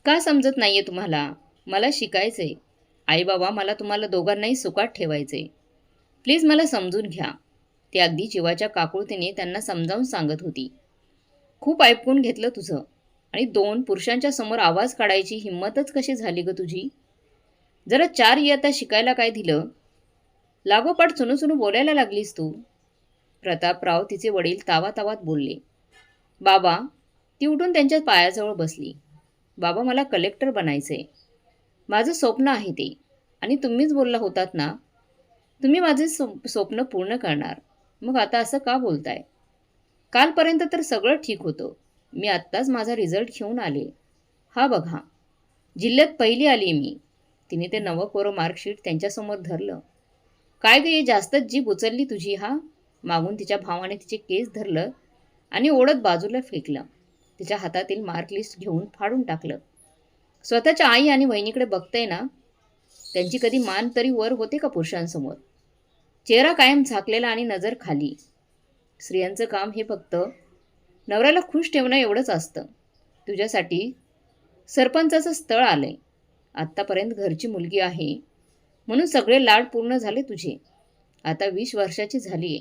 का समजत नाहीये तुम्हाला? मला शिकायचंय. आई बाबा मला तुम्हाला दोघांनाही सुखात ठेवायचंय. प्लीज मला समजून घ्या. ती अगदी जीवाच्या काकुळतीने त्यांना समजावून सांगत होती. खूप ऐकून घेतलं तुझं. आणि दोन पुरुषांच्या समोर आवाज काढायची हिंमतच कशी झाली ग तुझी? जरा चार इयत्ता शिकायला काय दिलं? लागोपाठ चुनू बोलायला लागलीस तू. प्रतापराव तिचे वडील तावातावात बोलले. बाबा, ती उठून त्यांच्या पायाजवळ बसली. बाबा मला कलेक्टर बनायचंय. माझं स्वप्न आहे ते. आणि तुम्हीच बोलला होतात ना, तुम्ही माझे स्वप्न पूर्ण करणार. मग आता असं का बोलताय? कालपर्यंत तर सगळं ठीक होतं. मी आत्ताच माझा रिझल्ट घेऊन आले. हा बघा. जिल्ह्यात पहिली आली मी. तिने ते नवं कोरं मार्कशीट त्यांच्यासमोर धरलं. काय गे जास्तच जीभ उचलली तुझी हा? मागून तिच्या भावाने तिचे केस धरलं आणि ओढत बाजूला फेकलं. तिच्या हातातील मार्क लिस्ट घेऊन फाडून टाकलं. स्वतःच्या आई आणि वहिनीकडे बघताय ना, त्यांची कधी मान तरी वर होते का पुरुषांसमोर? चेहरा कायम झाकलेला आणि नजर खाली. स्त्रियांचं काम हे फक्त नवऱ्याला खुश ठेवणं एवढंच असतं. तुझ्यासाठी सरपंचाचं स्थळ आलंय. आत्तापर्यंत घरची मुलगी आहे म्हणून सगळे लाड पूर्ण झाले तुझे. आता 20 वर्षाची झालीये.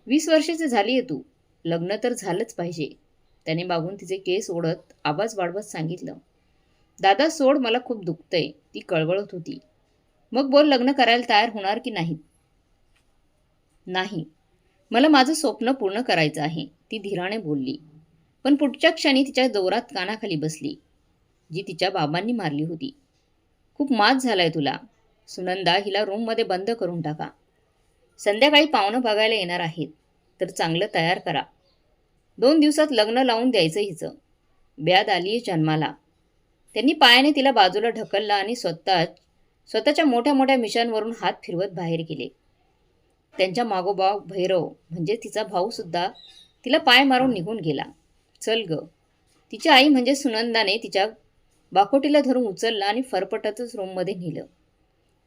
20 वर्षाची झालीये तू. लग्न तर झालंच पाहिजे. त्याने मागून तिचे केस ओढत आवाज वाढवत सांगितलं. दादा सोड, मला खूप दुखतंय. ती कळवळत होती. मग बोल, लग्न करायला तयार होणार की नाही? नाही. मला माझं स्वप्न पूर्ण करायचं आहे, ती धीराने बोलली. पण पुढच्या क्षणी तिच्या जोरात कानाखाली बसली, जी तिच्या बाबांनी मारली होती. खूप माज झालाय तुला. सुनंदा, हिला रूममध्ये बंद करून टाका. संध्याकाळी पाहुणं बघायला येणार आहेत, तर चांगलं तयार करा. 2 दिवसात लग्न लावून द्यायचं हिचं. ब्याद आलीये जन्माला. त्यांनी पायाने तिला बाजूला ढकललं आणि स्वतःच्या मोठ्या मोठ्या मिशांवरून हात फिरवत बाहेर गेले. त्यांच्या मागोमाग भैरव म्हणजे तिचा भाऊ सुद्धा तिला पाय मारून निघून गेला. चल ग. तिची आई म्हणजे सुनंदाने तिच्या बाकोटीला धरून उचललं आणि फरफटतच रूममध्ये नेलं.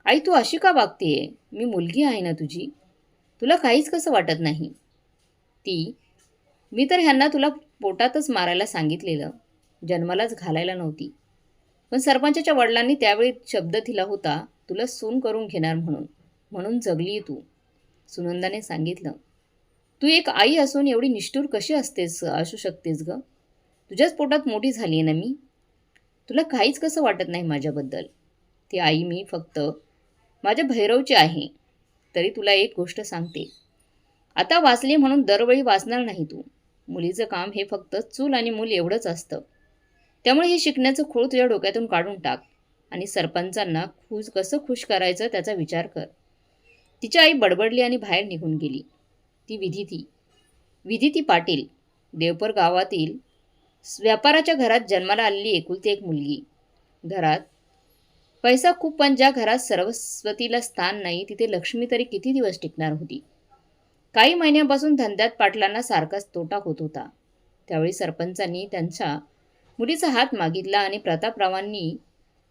आई, तू अशी का वागतेय? मी मुलगी आहे ना तुझी. तुला काहीच कसं वाटत नाही? मी तर ह्यांना तुला पोटातच मारायला सांगितलेलं, जन्मालाच घालायला नव्हती. पण सरपंचाच्या वडिलांनी त्यावेळी शब्द दिला होता, तुला सून करून घेणार म्हणून जगली तू. सुनंदाने सांगितलं. तू एक आई असून एवढी निष्ठुर कशी असू शकतेस ग? तुझ्याच पोटात मोठी झाली आहे ना मी. तुला काहीच कसं वाटत नाही माझ्याबद्दल? ती आई मी फक्त माझ्या भैरवची आहे. तरी तुला एक गोष्ट सांगते. आता वाचली म्हणून दरवेळी वाचणार नाही तू. मुलीचं काम हे फक्त चूल आणि मूल एवढंच असतं. त्यामुळे हे शिकण्याचं खूळ तुझ्या डोक्यातून काढून टाक आणि सरपंचांना कसं खुश करायचं त्याचा विचार कर. तिची आई बडबडली आणि बाहेर निघून गेली. ती विधिती पाटील, देवपर गावातील व्यापाराच्या घरात जन्माला आलेली एकुलती एक मुलगी. घरात पैसा खूप, पण ज्या घरात सरस्वतीला स्थान नाही तिथे लक्ष्मी तरी किती दिवस टिकणार होती? काही महिन्यापासून धंद्यात पाटलांना सारखाच तोटा होत होता. त्यावेळी सरपंचांनी त्यांच्या मुलीचा हात मागितला आणि प्रतापरावांनी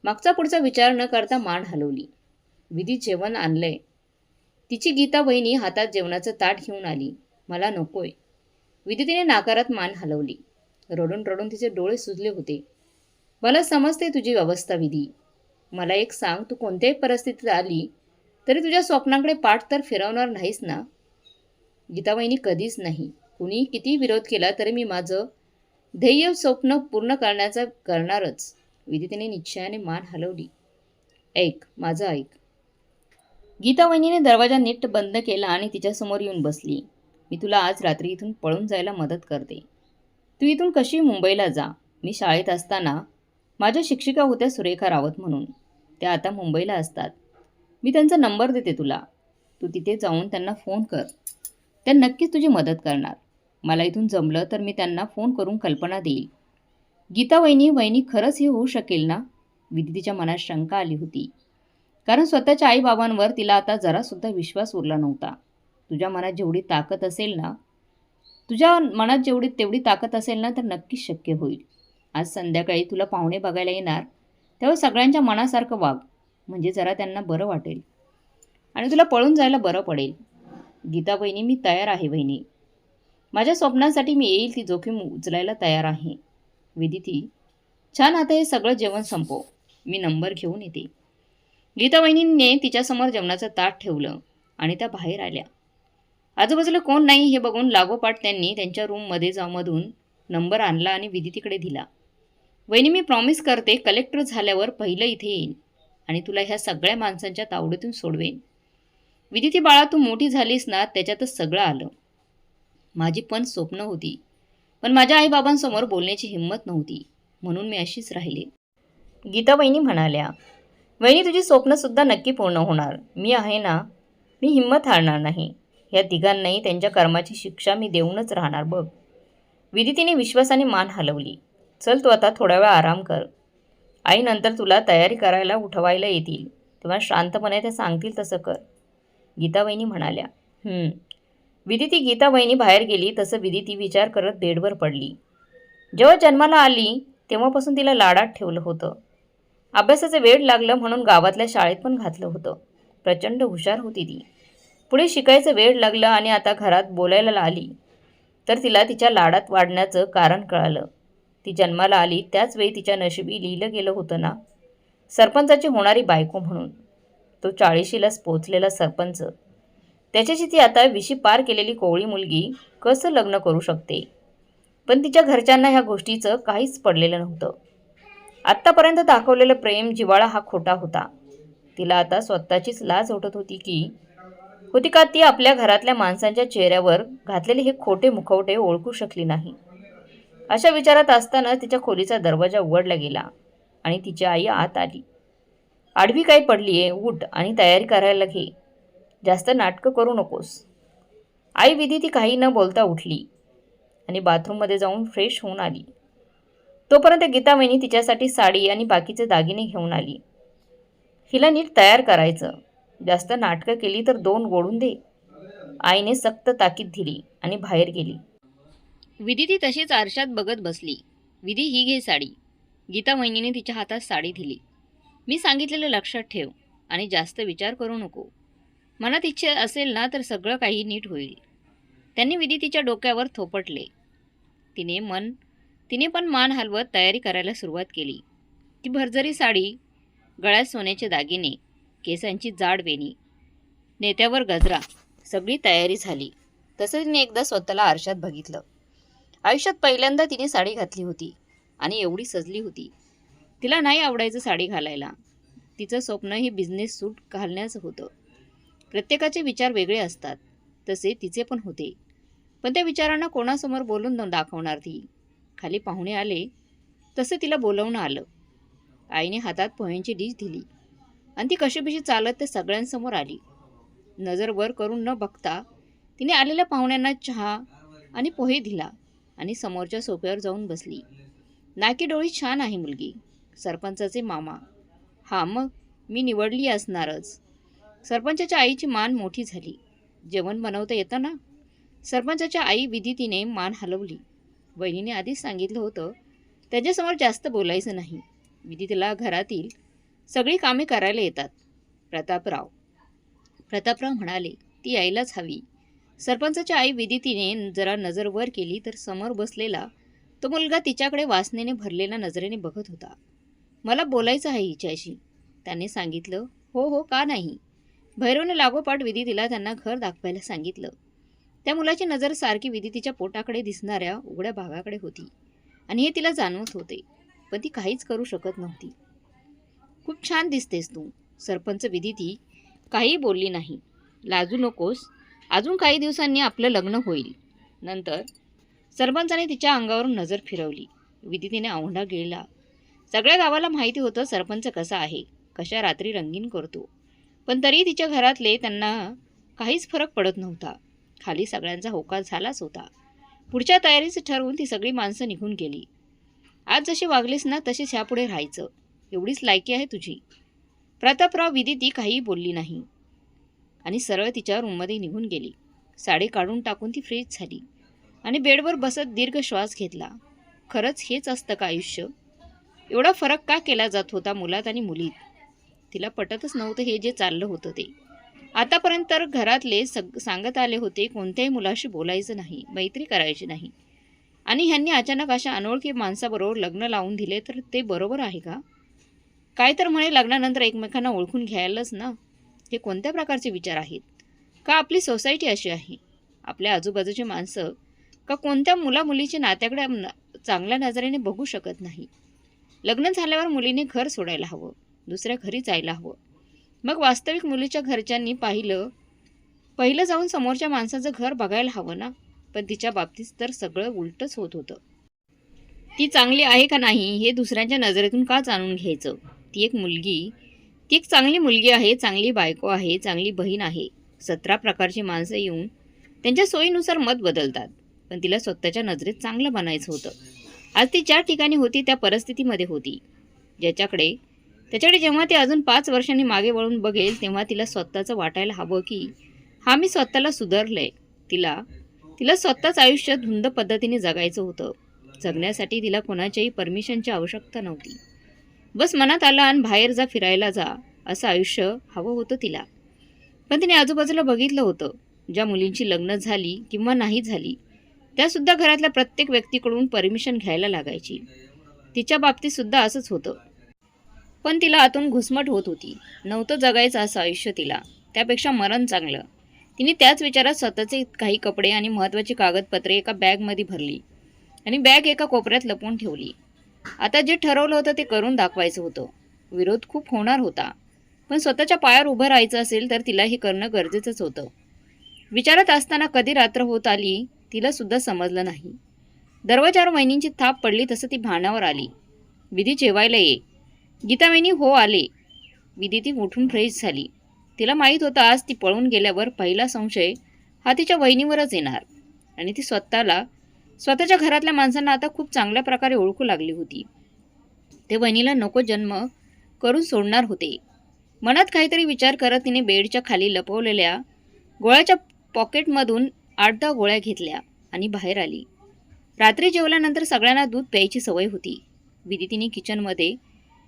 मागचा पुढचा विचार न करता मान हलवली. विधी जेवण आणलंय. तिची गीता बहिणी हातात जेवणाचं ताट घेऊन आली. मला नकोय. विधी नाकारात मान हलवली. रडून रडून तिचे डोळे सुजले होते. मला समजते तुझी अवस्था विधी. मला एक सांग, तू कोणत्याही परिस्थितीत आली तरी तुझ्या स्वप्नांकडे पाठ तर फिरवणार नाहीस ना? गीताबाईंनी कधीच नाही. कुणी किती विरोध केला तरी मी माझं ध्येय स्वप्न पूर्ण करणारच. विदितीने निश्चयाने मान हलवली. माझं ऐक. गीताबाईंनीने दरवाजा नीट बंद केला आणि तिच्यासमोर येऊन बसली. मी तुला आज रात्री इथून पळून जायला मदत करते. तू इथून कशी मुंबईला जा. मी शाळेत असताना माझ्या शिक्षिका होत्या सुरेखा रावत म्हणून. त्या आता मुंबईला असतात. मी त्यांचा नंबर देते तुला. तू तिथे जाऊन त्यांना फोन कर. त्या नक्कीच तुझी मदत करणार. मला इथून जमलं तर मी त्यांना फोन करून कल्पना देईल. गीता वहिनी खरंच हे होऊ शकेल ना? विदितीच्या मनात शंका आली होती. कारण स्वतःच्या आईबाबांवर तिला आता जरासुद्धा विश्वास उरला नव्हता. तुझ्या मनात जेवढी तेवढी ताकद असेल ना तर नक्कीच शक्य होईल. आज संध्याकाळी तुला पाहुणे बघायला येणार तेव्हा सगळ्यांच्या मनासारखं वाग. म्हणजे जरा त्यांना बरं वाटेल आणि तुला पळून जायला बरं पडेल. गीता बहिणी, मी तयार आहे बहिणी. माझ्या स्वप्नांसाठी मी येईल ती जोखीम उचलायला तयार आहे. विदिती छान, आता हे सगळं जेवण संपव. मी नंबर घेऊन येते. गीता वहिनींनी तिच्यासमोर जेवणाचं ताट ठेवलं आणि त्या बाहेर आल्या. आजूबाजूला कोण नाही हे बघून लागोपाठ त्यांनी त्यांच्या रूममध्ये मधून नंबर आणला आणि विदितीकडे दिला. वहिनी, मी प्रॉमिस करते, कलेक्टर झाल्यावर पहिलं इथे येईन आणि तुला ह्या सगळ्या माणसांच्या तावडीतून सोडवेन. विदिती बाळा, तू मोठी झालीस ना, त्याच्यातच सगळं आलं. माझी पण स्वप्न होती, पण माझ्या आईबाबांसमोर बोलण्याची हिंमत नव्हती, म्हणून मी अशीच राहिले. गीता वहिनी म्हणाल्या, वहिनी, तुझी स्वप्नसुद्धा नक्की पूर्ण होणार. मी आहे ना, मी हिंमत हारणार नाही. या तिघांनाही त्यांच्या कर्माची शिक्षा मी देऊनच राहणार बघ. विदितीने विश्वासाने मान हलवली. चल, तू आता थोडा वेळ आराम कर. आई नंतर तुला तयारी करायला उठवायला येतील, तेव्हा शांतपणे ते सांगतील तसं कर. गीता वहिनी म्हणाल्या, विदिती गीता वहिनी बाहेर गेली तसं विदिती विचार करत बेडवर पडली. जेव्हा जन्माला आली तेव्हापासून तिला लाडात ठेवलं होतं. अभ्यासाचं वेड लागलं म्हणून गावातल्या शाळेत पण घातलं होतं. प्रचंड हुशार होती ती. पुढे शिकायचं वेड लागलं आणि आता घरात बोलायला आली तर तिला तिच्या लाडात वाढण्याचं कारण कळालं. ती जन्माला आली त्याच वेळी तिच्या नशिबी लिहिलं गेलं होतं ना, सरपंचाची होणारी बायको म्हणून. तो 40शीलाच पोचलेला सरपंच, त्याच्याशी ती आता 20 पार केलेली कोवळी मुलगी कसं लग्न करू शकते? पण तिच्या घरच्यांना ह्या गोष्टीचं काहीच पडलेलं नव्हतं. आत्तापर्यंत दाखवलेलं प्रेम जिव्हाळा हा खोटा होता. तिला आता स्वतःचीच लाज वाटत होती का ती आपल्या घरातल्या माणसांच्या चेहऱ्यावर घातलेले हे खोटे मुखवटे ओळखू शकली नाही. अशा विचारात असताना तिच्या खोलीचा दरवाजा उघडला गेला आणि तिची आई आत आली. आडवी काय पडलीये, उठ आणि तयारी करायला घे. जास्त नाटकं करू नकोस. आई विदिती काही न बोलता उठली आणि बाथरूममध्ये जाऊन फ्रेश होऊन आली. तोपर्यंत गीता वहिनी तिच्यासाठी साडी आणि बाकीचे दागिने घेऊन आली. हिला नीट तयार करायचं, जास्त नाटकं केली तर 2 गोडून दे. आईने सक्त ताकीद दिली आणि बाहेर गेली. विदिती तशीच आरशात बघत बसली. विधी, ही घे साडी. गीता वहिनीने तिच्या हातात साडी दिली. मी सांगितलेलं लक्षात ठेव आणि जास्त विचार करू नको. मनात इच्छा असेल ना तर सगळं काही नीट होईल. त्यांनी विदितीच्या डोक्यावर थोपटले. तिने पण मान हलवत तयारी करायला सुरुवात केली. ती भरजरी साडी, गळ्यात सोन्याचे दागिने, केसांची जाड वेणी, नेत्यावर गजरा, सगळी तयारी झाली. तसं तिने एकदा स्वतःला आरशात बघितलं. आयुष्यात पहिल्यांदा तिने साडी घातली होती आणि एवढी सजली होती. तिला नाही आवडायचं साडी घालायला. तिचं स्वप्न हे बिझनेस सूट घालण्याचं होतं. प्रत्येकाचे विचार वेगळे असतात, तसे तिचे पण होते. पण त्या विचारांना कोणासमोर बोलून न दाखवणार ती. खाली पाहुणे आले तसं तिला बोलवणं आलं. आईने हातात पोह्यांची डिश दिली आणि ती कशीबशी चालत ते सगळ्यांसमोर आली. नजर वर करून न बघता तिने आलेल्या पाहुण्यांना चहा आणि पोहे दिला आणि समोरच्या सोफ्यावर जाऊन बसली. नाकी डोळी छान आहे मुलगी. सरपंचाचे मामा. मग मी निवडली असणारच. सरपंचाच्या आईची मान मोठी झाली. जेवण बनवता येतं ना? सरपंचाच्या आई विदितीने मान हलवली. वहिनीने आधीच सांगितलं होतं त्याच्यासमोर जास्त बोलायचं नाही. विदितीला घरातील सगळी कामे करायला येतात. प्रतापराव म्हणाले, ती यायलाच हवी. सरपंचाच्या आई विदितीने जरा नजर वर केली तर समोर बसलेला तो मुलगा तिच्याकडे वासनेने भरलेल्या नजरेने बघत होता. मला बोलायचं आहे हिच्याशी, त्याने सांगितलं. हो, का नाही. भैरवने लागोपाठ विदितीला त्यांना घर दाखवायला सांगितलं. त्या मुलाची नजर सारखी विदितीच्या पोटाकडे दिसणाऱ्या उघड्या भागाकडे होती आणि हे तिला जाणवत होते, पण ती काहीच करू शकत नव्हती. खूप छान दिसतेस तू. सरपंच विदिती काही बोलली नाही. लाजू नकोस, अजून काही दिवसांनी आपलं लग्न होईल. नंतर सरपंचाने तिच्या अंगावरून नजर फिरवली. विदितीने औंढा गिळला. सगळ्या गावाला माहिती होतं सरपंच कसा आहे, कशा रात्री रंगीन करतो. पण तरी तिच्या घरातले त्यांना काहीच फरक पडत नव्हता. खाली सगळ्यांचा होकार झालाच होता. पुढच्या तयारीचं ठरवून ती सगळी माणसं निघून गेली. आज जशी वागलीस ना तशीच ह्यापुढे राहायचं, एवढीच लायकी आहे तुझी. प्रतापराव विदिती काहीही बोलली नाही आणि सरळ तिच्या रूममध्ये निघून गेली. साडी काढून टाकून ती फ्रेश झाली आणि बेडवर बसत दीर्घ श्वास घेतला. खरंच हेच असतं का आयुष्य? एवढा फरक का केला जात होता मुलात आणि मुलीत? तिला पटतच नव्हतं हे जे चाललं होतं ते. आतापर्यंत तर घरातले सांगत आले होते कोणत्याही मुलाशी बोलायचं नाही, मैत्री करायची नाही. आणि ह्यांनी अचानक अशा अनोळखी माणसाबरोबर लग्न लावून दिले तर ते बरोबर आहे का? काय तर म्हणे लग्नानंतर एकमेकांना ओळखून घ्यायलाच ना. हे कोणत्या प्रकारचे विचार आहेत? का आपली सोसायटी अशी आहे? आपल्या आजूबाजूची माणसं का कोणत्या मुलामुलीच्या नात्याकडे चांगल्या नजरेने बघू शकत नाही? लग्न झाल्यावर मुलीने घर सोडायला हवं, दुसऱ्या घरी जायला हवं. मग वास्तविक मुलीच्या घरच्यांनी पहिलं जाऊन समोरच्या माणसाचं घर बघायला हवं ना. पण तिच्या बाबतीत तर सगळं उलटच होत होतं. ती चांगली आहे का नाही हे दुसऱ्यांच्या नजरेतून का जाणून घ्यायचं? ती एक चांगली मुलगी आहे, चांगली बायको आहे, चांगली बहीण आहे. 17 प्रकारची माणसं येऊन त्यांच्या सोयीनुसार मत बदलतात. पण तिला स्वतःच्या नजरेत चांगलं बनायचं होतं. आज ती ज्या ठिकाणी होती त्या परिस्थितीमध्ये होती. त्याच्याकडे जेव्हा ती अजून 5 वर्षांनी मागे वळून बघेल तेव्हा तिला स्वतःचं वाटायला हवं की हा मी स्वतःला सुधारलंय. तिला स्वतःच आयुष्य धुंद पद्धतीने जगायचं होतं. जगण्यासाठी तिला कोणाच्याही परमिशनची आवश्यकता नव्हती. बस मनात आला आणि बाहेर जा, फिरायला जा, असं आयुष्य हवं होतं तिला. पण तिने आजूबाजूला बघितलं होतं. ज्या मुलींची लग्न झाली किंवा नाही झाली त्यासुद्धा घरातल्या प्रत्येक व्यक्तीकडून परमिशन घ्यायला लागायची. तिच्या बाबतीत सुद्धा असंच होतं. पण तिला आतून घुसमट होत होती. नव्हतं जगायचं असं आयुष्य तिला. त्यापेक्षा मरण चांगलं. तिने त्याच विचारात स्वतःचे काही कपडे आणि महत्त्वाची कागदपत्रे एका बॅगमध्ये भरली आणि बॅग एका कोपऱ्यात लपवून ठेवली. आता जे ठरवलं होतं ते करून दाखवायचं होतं. विरोध खूप होणार होता. पण स्वतःच्या पायावर उभं राहायचं असेल तर तिला हे करणं गरजेचंच होतं. विचारात असताना कधी रात्र होत आली तिला सुद्धा समजलं नाही. दरवाजावर वहिनींची थाप पडली तसं ती भानावर आली. विधी जेवायला ये. गीता वहिनी हो आले. विधी ती उठून फ्रेश झाली. तिला माहीत होतं आज ती पळून गेल्यावर पहिला संशय हा तिच्या वहिनीवरच येणार. आणि ती स्वतःच्या घरातल्या माणसांना आता खूप चांगल्या प्रकारे ओळखू लागली होती. ते वहिनीला नको जन्म करून सोडणार होते. मनात काहीतरी विचार करत तिने बेडच्या खाली लपवलेल्या गोळ्याच्या पॉकेटमधून 8-10 गोळ्या घेतल्या आणि बाहेर आली. रात्री जेवल्यानंतर सगळ्यांना दूध प्यायची सवय होती. विदितीने किचनमध्ये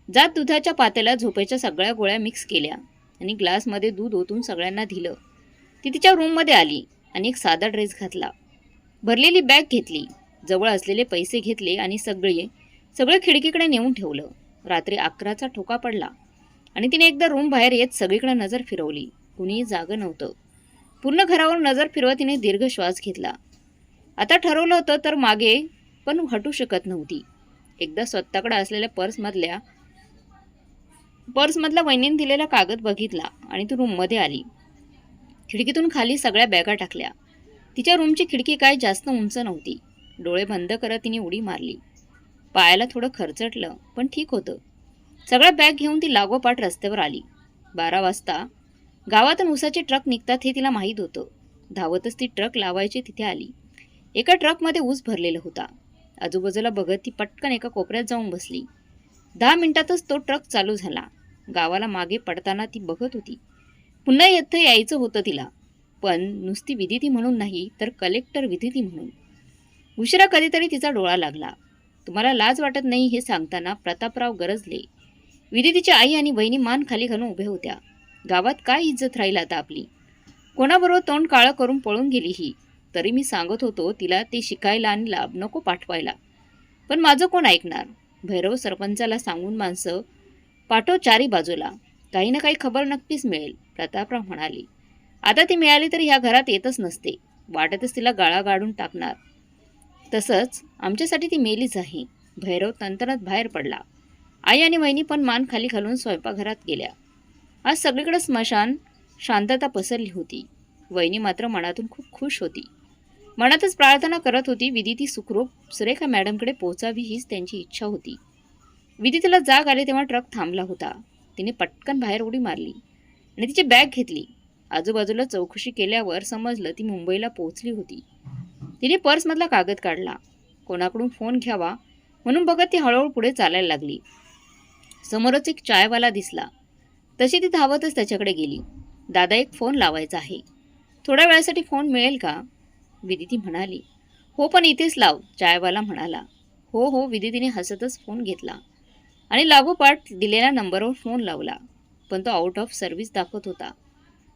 जात दुधाच्या पातेल्यात झोपेच्या सगळ्या गोळ्या मिक्स केल्या आणि ग्लासमध्ये दूध ओतून सगळ्यांना दिलं. ती तिच्या रूममध्ये आली आणि एक साधा ड्रेस घातला. भरलेली बॅग घेतली, जवळ असलेले पैसे घेतले आणि सगळं खिडकीकडे नेऊन ठेवलं. रात्री 11चा ठोका पडला आणि तिने एकदा रूम बाहेर येत सगळीकडे नजर फिरवली. कुणीही जागं नव्हतं. पूर्ण घरावर नजर फिरवत तिने दीर्घ श्वास घेतला. आता ठरवलं होतं तर मागे पण हटू शकत नव्हती. एकदा स्वतःकडे असलेल्या पर्समधला वहिनीने दिलेला कागद बघितला आणि ती रूममध्ये आली. खिडकीतून खाली सगळ्या बॅगा टाकल्या. तिच्या रूमची खिडकी काय जास्त उंच नव्हती. डोळे बंद करत तिने उडी मारली. पायाला थोडं खरचटलं पण ठीक होतं. सगळ्या बॅग घेऊन ती लागोपाठ रस्त्यावर आली. 12 वाजता गावातून ऊसाचे ट्रक निघतात हे तिला माहीत होतं. धावतच ती ट्रक लावायची तिथे आली. एका ट्रकमध्ये ऊस भरलेला होता. आजूबाजूला बघत ती पटकन एका कोपऱ्यात जाऊन बसली. 10 मिनिटातच तो ट्रक चालू झाला. गावाला मागे पडताना ती बघत होती. पुन्हा येथे यायचं होतं तिला, पण नुसती विदिती म्हणून नाही तर कलेक्टर विदिती म्हणून. उशिरा कधीतरी तिचा डोळा लागला. तुम्हाला लाज वाटत नाही हे सांगताना प्रतापराव गरजले. विदितीची आई आणि बहिणी मान खाली घालून उभ्या होत्या. गावात काय इज्जत राहील आता आपली? कोणाबरोबर तोंड काळं करून पळून गेली ही? तरी मी सांगत होतो तिला ते शिकायला आणि लाभ नको पाठवायला. पण माझं कोण ऐकणार? भैरव सरपंचाला सांगून माणसं पाठव चारी बाजूला. काही ना काही खबर नक्कीच मिळेल, प्रतापराव म्हणाले. आता ती मिळाली तरी ह्या घरात येतच नसते. वाटतच तिला गाळा गाडून टाकणार. तसंच आमच्यासाठी ती मेलीच आहे. भैरव तंतनात बाहेर पडला. आई आणि वहिनी पण मान खाली घालून स्वयंपाकघरात गेल्या. आज सगळीकडे स्मशान शांतता पसरली होती. वहिनी मात्र मनातून खूप खुश होती. मनातच प्रार्थना करत होती विदिती सुखरूप सुरेखा मॅडमकडे पोहोचावी हीच त्यांची इच्छा होती. विदितीला जाग आली तेव्हा ट्रक थांबला होता. तिने पटकन बाहेर उडी मारली आणि तिची बॅग घेतली. आजूबाजूला चौकशी केल्यावर समजलं ती मुंबईला पोहोचली होती. तिने पर्समधला कागद काढला. कोणाकडून फोन घ्यावा म्हणून बघत ती हळूहळू पुढे चालायला लागली. समोरच एक चायवाला दिसला. तशी ती धावतच त्याच्याकडे गेली. दादा, एक फोन लावायचा आहे. थोड्या वेळासाठी फोन मिळेल का? विदिती म्हणाली. हो, पण इथेच लाव, चायवाला म्हणाला. हो, विदितीने हसतच फोन घेतला आणि लागोपाठ दिलेल्या नंबरवर फोन लावला. पण तो आउट ऑफ सर्व्हिस दाखवत होता.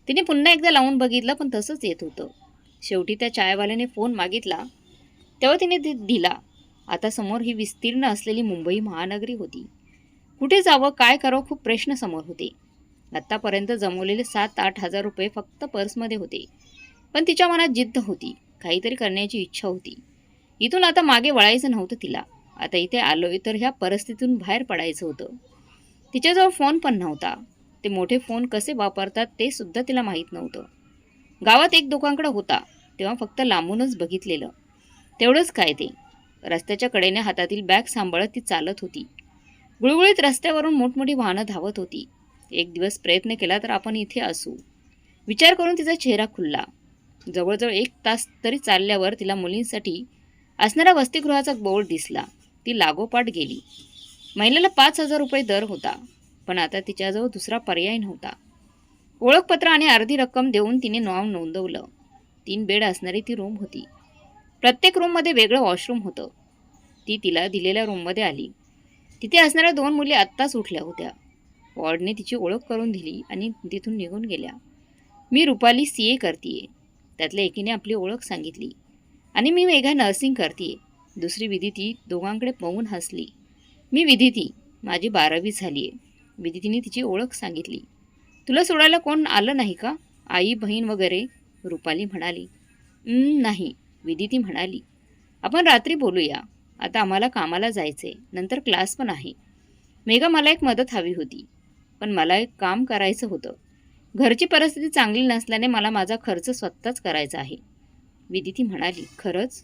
तिने पुन्हा एकदा लावून बघितलं पण तसंच येत होतं. शेवटी त्या चायवाल्याने फोन मागितला. तेव्हा तिने ते दिला. आता समोर ही विस्तीर्ण असलेली मुंबई महानगरी होती. कुठे जावं, काय करावं खूप प्रश्न समोर होते. आत्तापर्यंत जमवलेले 7-8 हजार रुपये फक्त पर्समध्ये होते. पण तिच्या मनात जिद्द होती, काहीतरी करण्याची इच्छा होती. इथून आता मागे वळायचं नव्हतं तिला. आता इथे आलोय तर ह्या परिस्थितीतून बाहेर पडायचं होतं. तिच्याजवळ फोन पण नव्हता. ते मोठे फोन कसे वापरतात ते सुद्धा तिला माहीत नव्हतं. गावात एक दुकानकडे होता, तेव्हा फक्त लांबूनच बघितलेलं. तेवढंच काय ते. रस्त्याच्या कडेने हातातील बॅग सांभाळत ती चालत होती. गुळगुळीत रस्त्यावरून मोठमोठी वाहनं धावत होती. एक दिवस प्रयत्न केला तर आपण इथे असू. विचार करून तिचा चेहरा खुलला. जवळजवळ 1 तास तरी चालल्यावर तिला मुलींसाठी असणाऱ्या वसतिगृहाचा बोर्ड दिसला. ती लागोपाठ गेली. महिलेला 5,000 रुपये दर होता, पण आता तिच्याजवळ दुसरा पर्याय नव्हता. ओळखपत्र आणि अर्धी रक्कम देऊन तिने नाव नोंदवलं. 3 बेड असणारी ती रूम होती. प्रत्येक रूममध्ये वेगळं वॉशरूम होतं. ती तिला दिलेल्या रूममध्ये आली. तिथे असणाऱ्या 2 मुली आत्ताच उठल्या होत्या. वॉर्डने तिची ओळख करून दिली आणि तिथून निघून गेल्या. मी रुपाली CA करतीये. त्यातल्या एकीने आपली ओळख सांगितली. आणि मी मेघा नर्सिंग करतीये. दुसरी विदिती दोघांकडे पाहून हसली. मी विदिती, माझी 12वी झाली आहे. विदितीने तिची ओळख सांगितली. तुला सोडायला कोण आलं नाही का? आई बहीण वगैरे? रुपाली म्हणाली. नाही, विदिती म्हणाली. आपण रात्री बोलूया. आता आम्हाला कामाला जायचे, नंतर क्लास पण आहे. मेघा, मला एक मदत हवी होती, पण मला एक काम करायचं होतं. घरची परिस्थिती चांगली नसल्याने मला माझा खर्च स्वतःच करायचा आहे. विदिती म्हणाली. खरंच?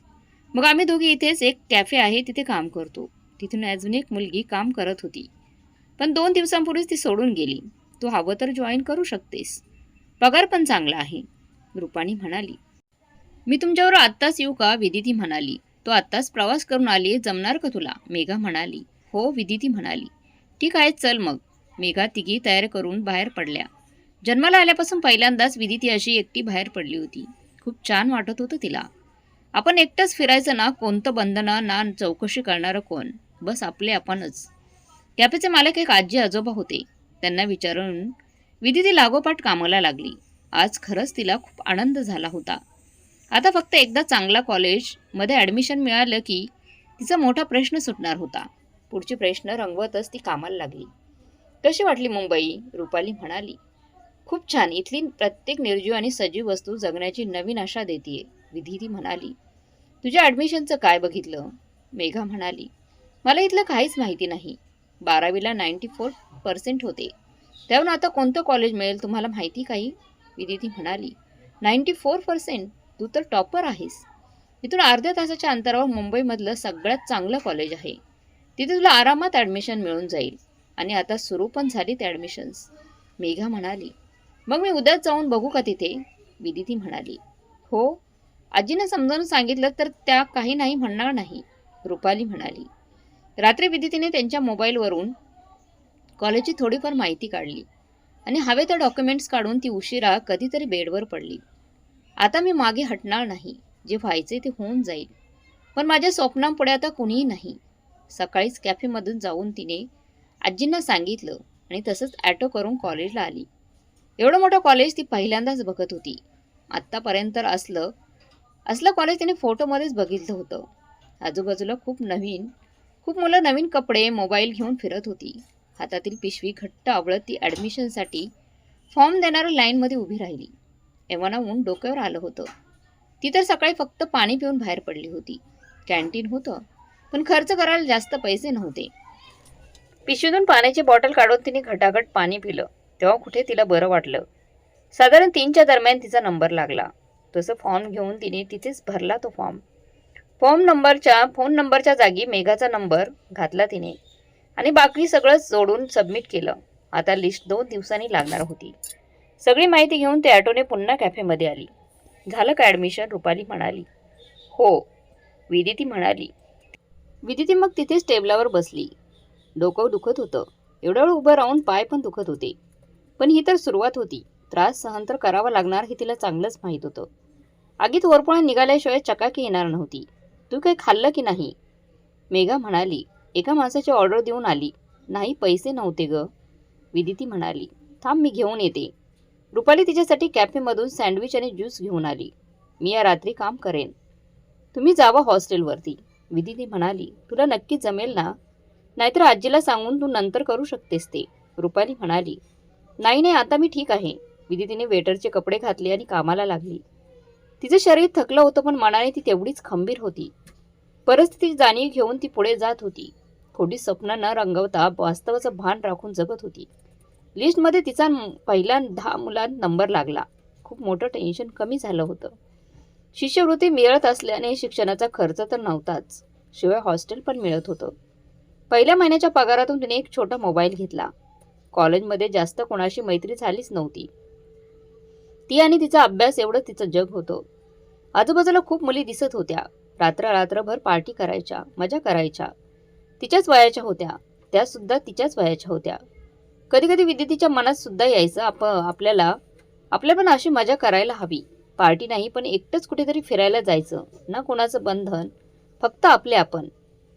मग आम्ही दोघी इथेच एक कॅफे आहे तिथे काम करतो. तिथून अजून एक मुलगी काम करत होती, पण 2 दिवसांपूर्वीच ती सोडून गेली. तू हवं तर जॉईन करू शकतेस. पगार पण चांगला आहे. रुपाणी म्हणाली. मी तुमच्यावर आत्ताच येऊ का? विदिती म्हणाली. तो आत्ताच प्रवास करून आली, जमणार का तुला? मेघा म्हणाली. हो, विदिती म्हणाली. ठीक आहे, चल मग. मेघा तिघी तयार करून बाहेर पडल्या. जन्माला आल्यापासून पहिल्यांदाच विदिती अशी एकटी बाहेर पडली होती. खूप छान वाटत होतं तिला. आपण एकटंच फिरायचं ना, कोणतं बंधनं ना, चौकशी करणारं कोण. बस आपले आपणच. कॅफेचे मालक एक आजी आजोबा होते. त्यांना विचारून विदिती लागोपाठ कामाला लागली. आज खरंच तिला खूप आनंद झाला होता. आता फक्त एकदा चांगला कॉलेजमध्ये ॲडमिशन मिळालं की तिचा मोठा प्रश्न सुटणार होता. पुढचे प्रश्न रंगवतच ती कामाला लागली. कशी वाटली मुंबई? रुपाली म्हणाली. खूप छान. इथली प्रत्येक निर्जीव आणि सजीव वस्तू जगण्याची नवीन आशा देतीये. विदिती म्हणाली. तुझ्या ॲडमिशनचं काय बघितलं? मेघा म्हणाली. मला इथलं काहीच माहिती नाही. 12वीला 94% होते. त्याहून आता कोणतं कॉलेज मिळेल तुम्हाला माहिती काही? विदिती म्हणाली. 94%? तू तर टॉपर आहेस. इथून अर्ध्या तासाच्या अंतरावर मुंबईमधलं सगळ्यात चांगलं कॉलेज आहे. तिथे तुला आरामात ॲडमिशन मिळून जाईल. आणि आता सुरू पण झालीत ॲडमिशन्स. मेघा म्हणाली. मग मी उद्याच जाऊन बघू का तिथे? विदिती म्हणाली. हो, आजीनं समजावून सांगितलं तर त्या काही नाही म्हणणार नाही. रुपाली म्हणाली. रात्री विदितीने त्यांच्या मोबाईलवरून कॉलेजची थोडीफार माहिती काढली आणि हवे त्या डॉक्युमेंट्स काढून ती उशिरा कधीतरी बेडवर पडली. आता मी मागे हटणार नाही. जे व्हायचे ते होऊन जाईल. पण माझ्या स्वप्नांपुढे आता कुणीही नाही. सकाळीच कॅफेमधून जाऊन तिने आजींना सांगितलं आणि तसंच ॲटो करून कॉलेजला आली. एवढं मोठं कॉलेज ती पहिल्यांदाच बघत होती. आत्तापर्यंत असलं कॉलेज तिने फोटोमध्येच बघितलं होतं. आजूबाजूला खूप मुलं नवीन कपडे, मोबाईल घेऊन फिरत होती. हातातील पिशवी घट्ट आवळत ती ॲडमिशनसाठी फॉर्म देणाऱ्या लाईनमध्ये उभी राहिली. एव्हाना ऊन डोक्यावर आलं होतं. ती तर सकाळी फक्त पाणी पिऊन बाहेर पडली होती. कॅन्टीन होतं, पण खर्च करायला जास्त पैसे नव्हते. पिशवीतून पाण्याची बॉटल काढून तिने घटाघट पाणी पिलं. तेव्हा कुठे तिला बरं वाटलं. साधारण 3च्या दरम्यान तिचा नंबर लागला. तसं फॉर्म घेऊन तिने तिथेच भरला तो फॉर्म. फोन नंबरच्या जागी मेघाचा नंबर घातला तिने आणि बाकी सगळं जोडून सबमिट केलं. आता लिस्ट 2 दिवसांनी लागणार होती. सगळी माहिती घेऊन ते ॲटोने पुन्हा कॅफेमध्ये आली. झालं का ॲडमिशन? रुपाली म्हणाली. हो, विदिती म्हणाली. विदिती मग तिथेच टेबलावर बसली. डोकं दुखत होतं. एवढा वेळ उभं राहून पाय पण दुखत होते. पण ही तर सुरुवात होती. त्रास सहन तर करावा लागणार हे तिला चांगलंच माहीत होतं. आगीत वरपुळा निघाल्याशिवाय चकाकी येणार नव्हती. तू काही खाल्लं की नाही? मेघा म्हणाली. एका माणसाची ऑर्डर देऊन आली. नाही, पैसे नव्हते ग. विदिती म्हणाली. थांब, मी घेऊन येते. रुपाली तिच्यासाठी कॅफेमधून सँडविच आणि ज्यूस घेऊन आली. मी या रात्री काम करेन. तुम्ही जावा हॉस्टेलवरती, विदिती म्हणाली. तुला नक्की जमेल ना? नाहीतर आजीला सांगून तू नंतर करू शकतेस ते, रुपाली म्हणाली. नाही नाही, आता मी ठीक आहे. विदितीने वेटरचे कपडे घातले आणि कामाला लागली. तिचं शरीर थकलं होतं, पण मनाने ती तेवढीच खंबीर होती. परिस्थितीची जाणीव घेऊन ती पुढे जात होती. खोटी स्वप्न न रंगवता वास्तवाचं भान राखून जगत होती. लिस्टमध्ये तिचा पहिल्या 10 मुलांत नंबर लागला. खूप मोठं टेन्शन कमी झालं होतं. शिष्यवृत्ती मिळत असल्याने शिक्षणाचा खर्च तर नव्हताच, शिवाय हॉस्टेल पण मिळत होतं. पहिल्या महिन्याच्या पगारातून तिने एक छोटा मोबाईल घेतला. कॉलेजमध्ये जास्त कोणाशी मैत्री झालीच नव्हती. ती आणि तिचा अभ्यास एवढं तिचं जग होतं. आजूबाजूला खूप मुली दिसत होत्या. रात्रभर पार्टी करायच्या, मजा करायच्या. तिच्याच वयाच्या होत्या, त्या सुद्धा तिच्याच वयाच्या होत्या. कधी कधी विद्यार्थीच्या मनात सुद्धा यायचं आपल्या पण अशी मजा करायला हवी. पार्टी नाही, पण एकटंच कुठेतरी फिरायला जायचं. ना कोणाचं बंधन, फक्त आपले आपण.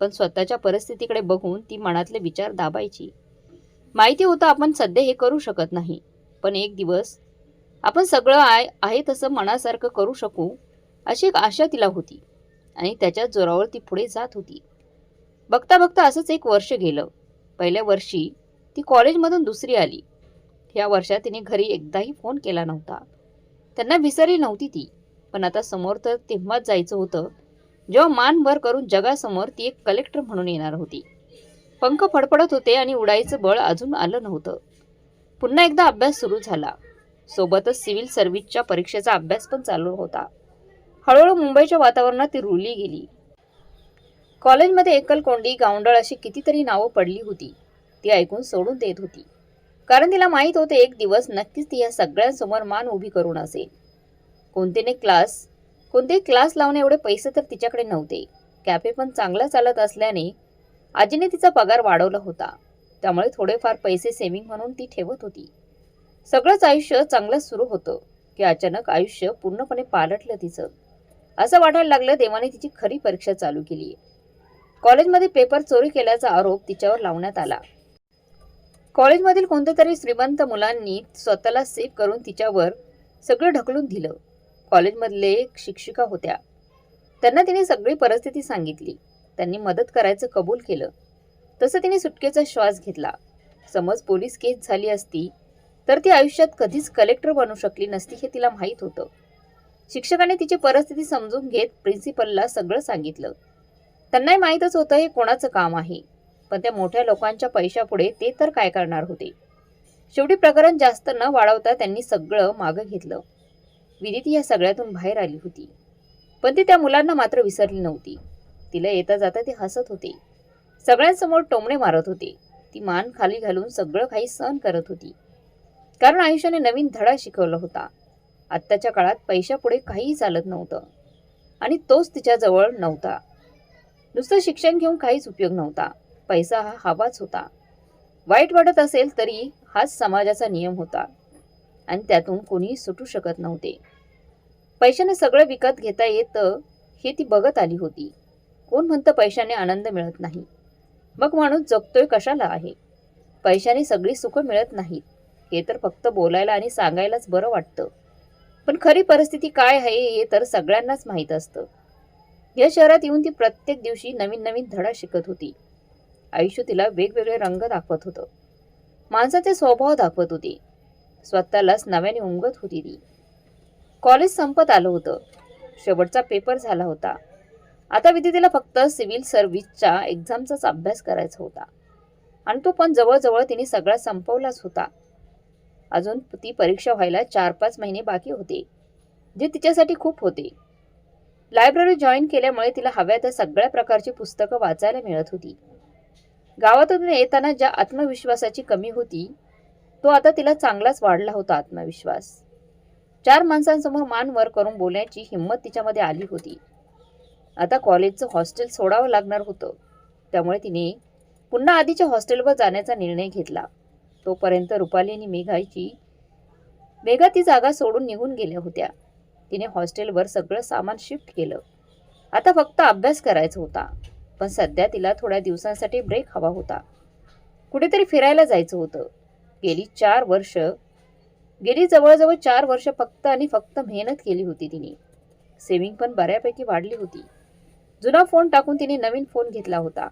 पण स्वतःच्या परिस्थितीकडे बघून ती मनातले विचार दाबायची. माहिती होतं आपण सध्या हे करू शकत नाही, पण एक दिवस आपण सगळं आहे तसं मनासारखं करू शकू, अशी एक आशा तिला होती आणि त्याच्याच जोरावर ती पुढे जात होती. बघता बघता असंच एक वर्ष गेलं. पहिल्या वर्षी ती कॉलेजमधून दुसरी आली. या वर्षात तिने घरी एकदाही फोन केला नव्हता. त्यांना विसरली नव्हती ती, पण आता समोर तर तेव्हाच जायचं होतं जेव्हा मान वर करून जगासमोर ती एक कलेक्टर म्हणून येणार होती. पंख फडफडत होते आणि उडायचं बळ अजून आलं नव्हतं. पुन्हा एकदा अभ्यास सुरू झाला. सोबतच सिव्हिल सर्व्हिसच्या परीक्षेचा अभ्यास पण चालू होता. हळूहळू मुंबईच्या वातावरणात ती रुळली गेली. कॉलेजमध्ये एकलकोंडी, गावंढळ अशी कितीतरी नावं पडली होती. ती ऐकून सोडून देत होती, कारण तिला माहीत होते एक दिवस नक्कीच ती या सगळ्यांसमोर मान उभी करून असेल. कोणतेही क्लास लावणे एवढे पैसे तर तिच्याकडे नव्हते. कॅफे पण चांगला चालत असल्याने आजीने तिचा पगार वाढवला होता. त्यामुळे थोडेफार पैसे सेव्हिंग म्हणून ती ठेवत होती. सगळंच आयुष्य चांगलं सुरू होतं की अचानक आयुष्य पूर्णपणे पालटलं तिचं. असं वाटायला लागलं देवाने तिची खरी परीक्षा चालू केली. कॉलेजमध्ये पेपर चोरी केल्याचा आरोप तिच्यावर लावण्यात आला. कॉलेजमधील कोणत्या तरी श्रीमंत मुलांनी स्वतःला सेव्ह करून तिच्यावर सगळं ढकलून दिलं. कॉलेजमधले शिक्षिका होत्या, त्यांना तिने सगळी परिस्थिती सांगितली. त्यांनी मदत करायचं कबूल केलं. तसं तिने सुटकेचा श्वास घेतला. समज पोलीस केस झाली असती तर ती आयुष्यात कधीच कलेक्टर बनू शकली नसती हे तिला माहीत होतं. शिक्षकाने तिची परिस्थिती समजून घेत प्रिन्सिपलला सगळं सांगितलं. त्यांनाही माहीतच होतं हे कोणाचं काम आहे, पण त्या मोठ्या लोकांच्या पैशापुढे ते तर काय करणार होते. शेवटी प्रकरण जास्त न वाढवता त्यांनी सगळं मागं घेतलं. विदिती या सगळ्यातून बाहेर आली होती, पण ती त्या मुलांना मात्र विसरली नव्हती. तिला येता जाता ते हसत होते, सगळ्यांसमोर टोमणे मारत होते. ती मान खाली घालून सगळं काही सहन करत होती, कारण आयुष्याने नवीन धडा शिकवला होता. आत्ताच्या काळात पैशापुढे काहीही चालत नव्हतं आणि तोच तिच्याजवळ नव्हता. नुसतं शिक्षण घेऊन काहीच उपयोग नव्हता. पैसा हा हवाच होता. वाईट वाटत असेल तरी हाच समाजाचा नियम होता आणि त्यातून कोणीही सुटू शकत नव्हते. पैशाने सगळं विकत घेता येतं हे ती बघत आली होती. कोण म्हणतं पैशाने आनंद मिळत नाही? मग माणूस जगतोय कशाला आहे? पैशाने सगळी सुख मिळत नाहीत, हे तर फक्त बोलायला आणि सांगायलाच बरं वाटतं, पण खरी परिस्थिती काय आहे हे तर सगळ्यांनाच माहीत असतं. या शहरात येऊन ती प्रत्येक दिवशी नवीन नवीन धडा शिकत होती. आयुष्य तिला वेगवेगळे रंग दाखवत होतं, माणसाचे स्वभाव दाखवत होते. स्वतःलाच नव्याने उमगत होती ती. कॉलेज संपत आलं होतं. शेवटचा पेपर झाला होता. आता विदितीला फक्त सिव्हिल सर्व्हिसच्या एक्झामचाच अभ्यास करायचा होता आणि तो पण जवळजवळ तिने सगळा संपवलाच होता. अजून ती परीक्षा व्हायला 4-5 महिने बाकी होते, जे तिच्यासाठी खूप होते. लायब्ररी जॉईन केल्यामुळे तिला हव्या त्या सगळ्या प्रकारची पुस्तकं वाचायला मिळत होती. गावातून येताना ज्या आत्मविश्वासाची कमी होती, तो आता तिला चांगलाच वाढला होता आत्मविश्वास. 4 माणसांसमोर मान वर करून बोलण्याची हिंमत तिच्यामध्ये आली होती. आता कॉलेजचं हॉस्टेल सोडावं लागणार होतं, त्यामुळे तिने पुन्हा आधीच्या हॉस्टेलवर जाण्याचा निर्णय घेतला. तोपर्यंत रुपाली आणि मेघा ती जागा सोडून निघून गेल्या होत्या. तिने हॉस्टेलवर सगळं सामान शिफ्ट केलं. आता फक्त अभ्यास करायचा होता, पण सध्या तिला थोड्या दिवसांसाठी ब्रेक हवा होता. कुठेतरी फिरायला जायचं होतं. गेली जवळजवळ 4 वर्ष फक्त आणि फक्त मेहनत केली होती तिने. सेव्हिंग पण बऱ्यापैकी वाढली होती. जुना फोन टाकून तिने नवीन फोन घेतला होता.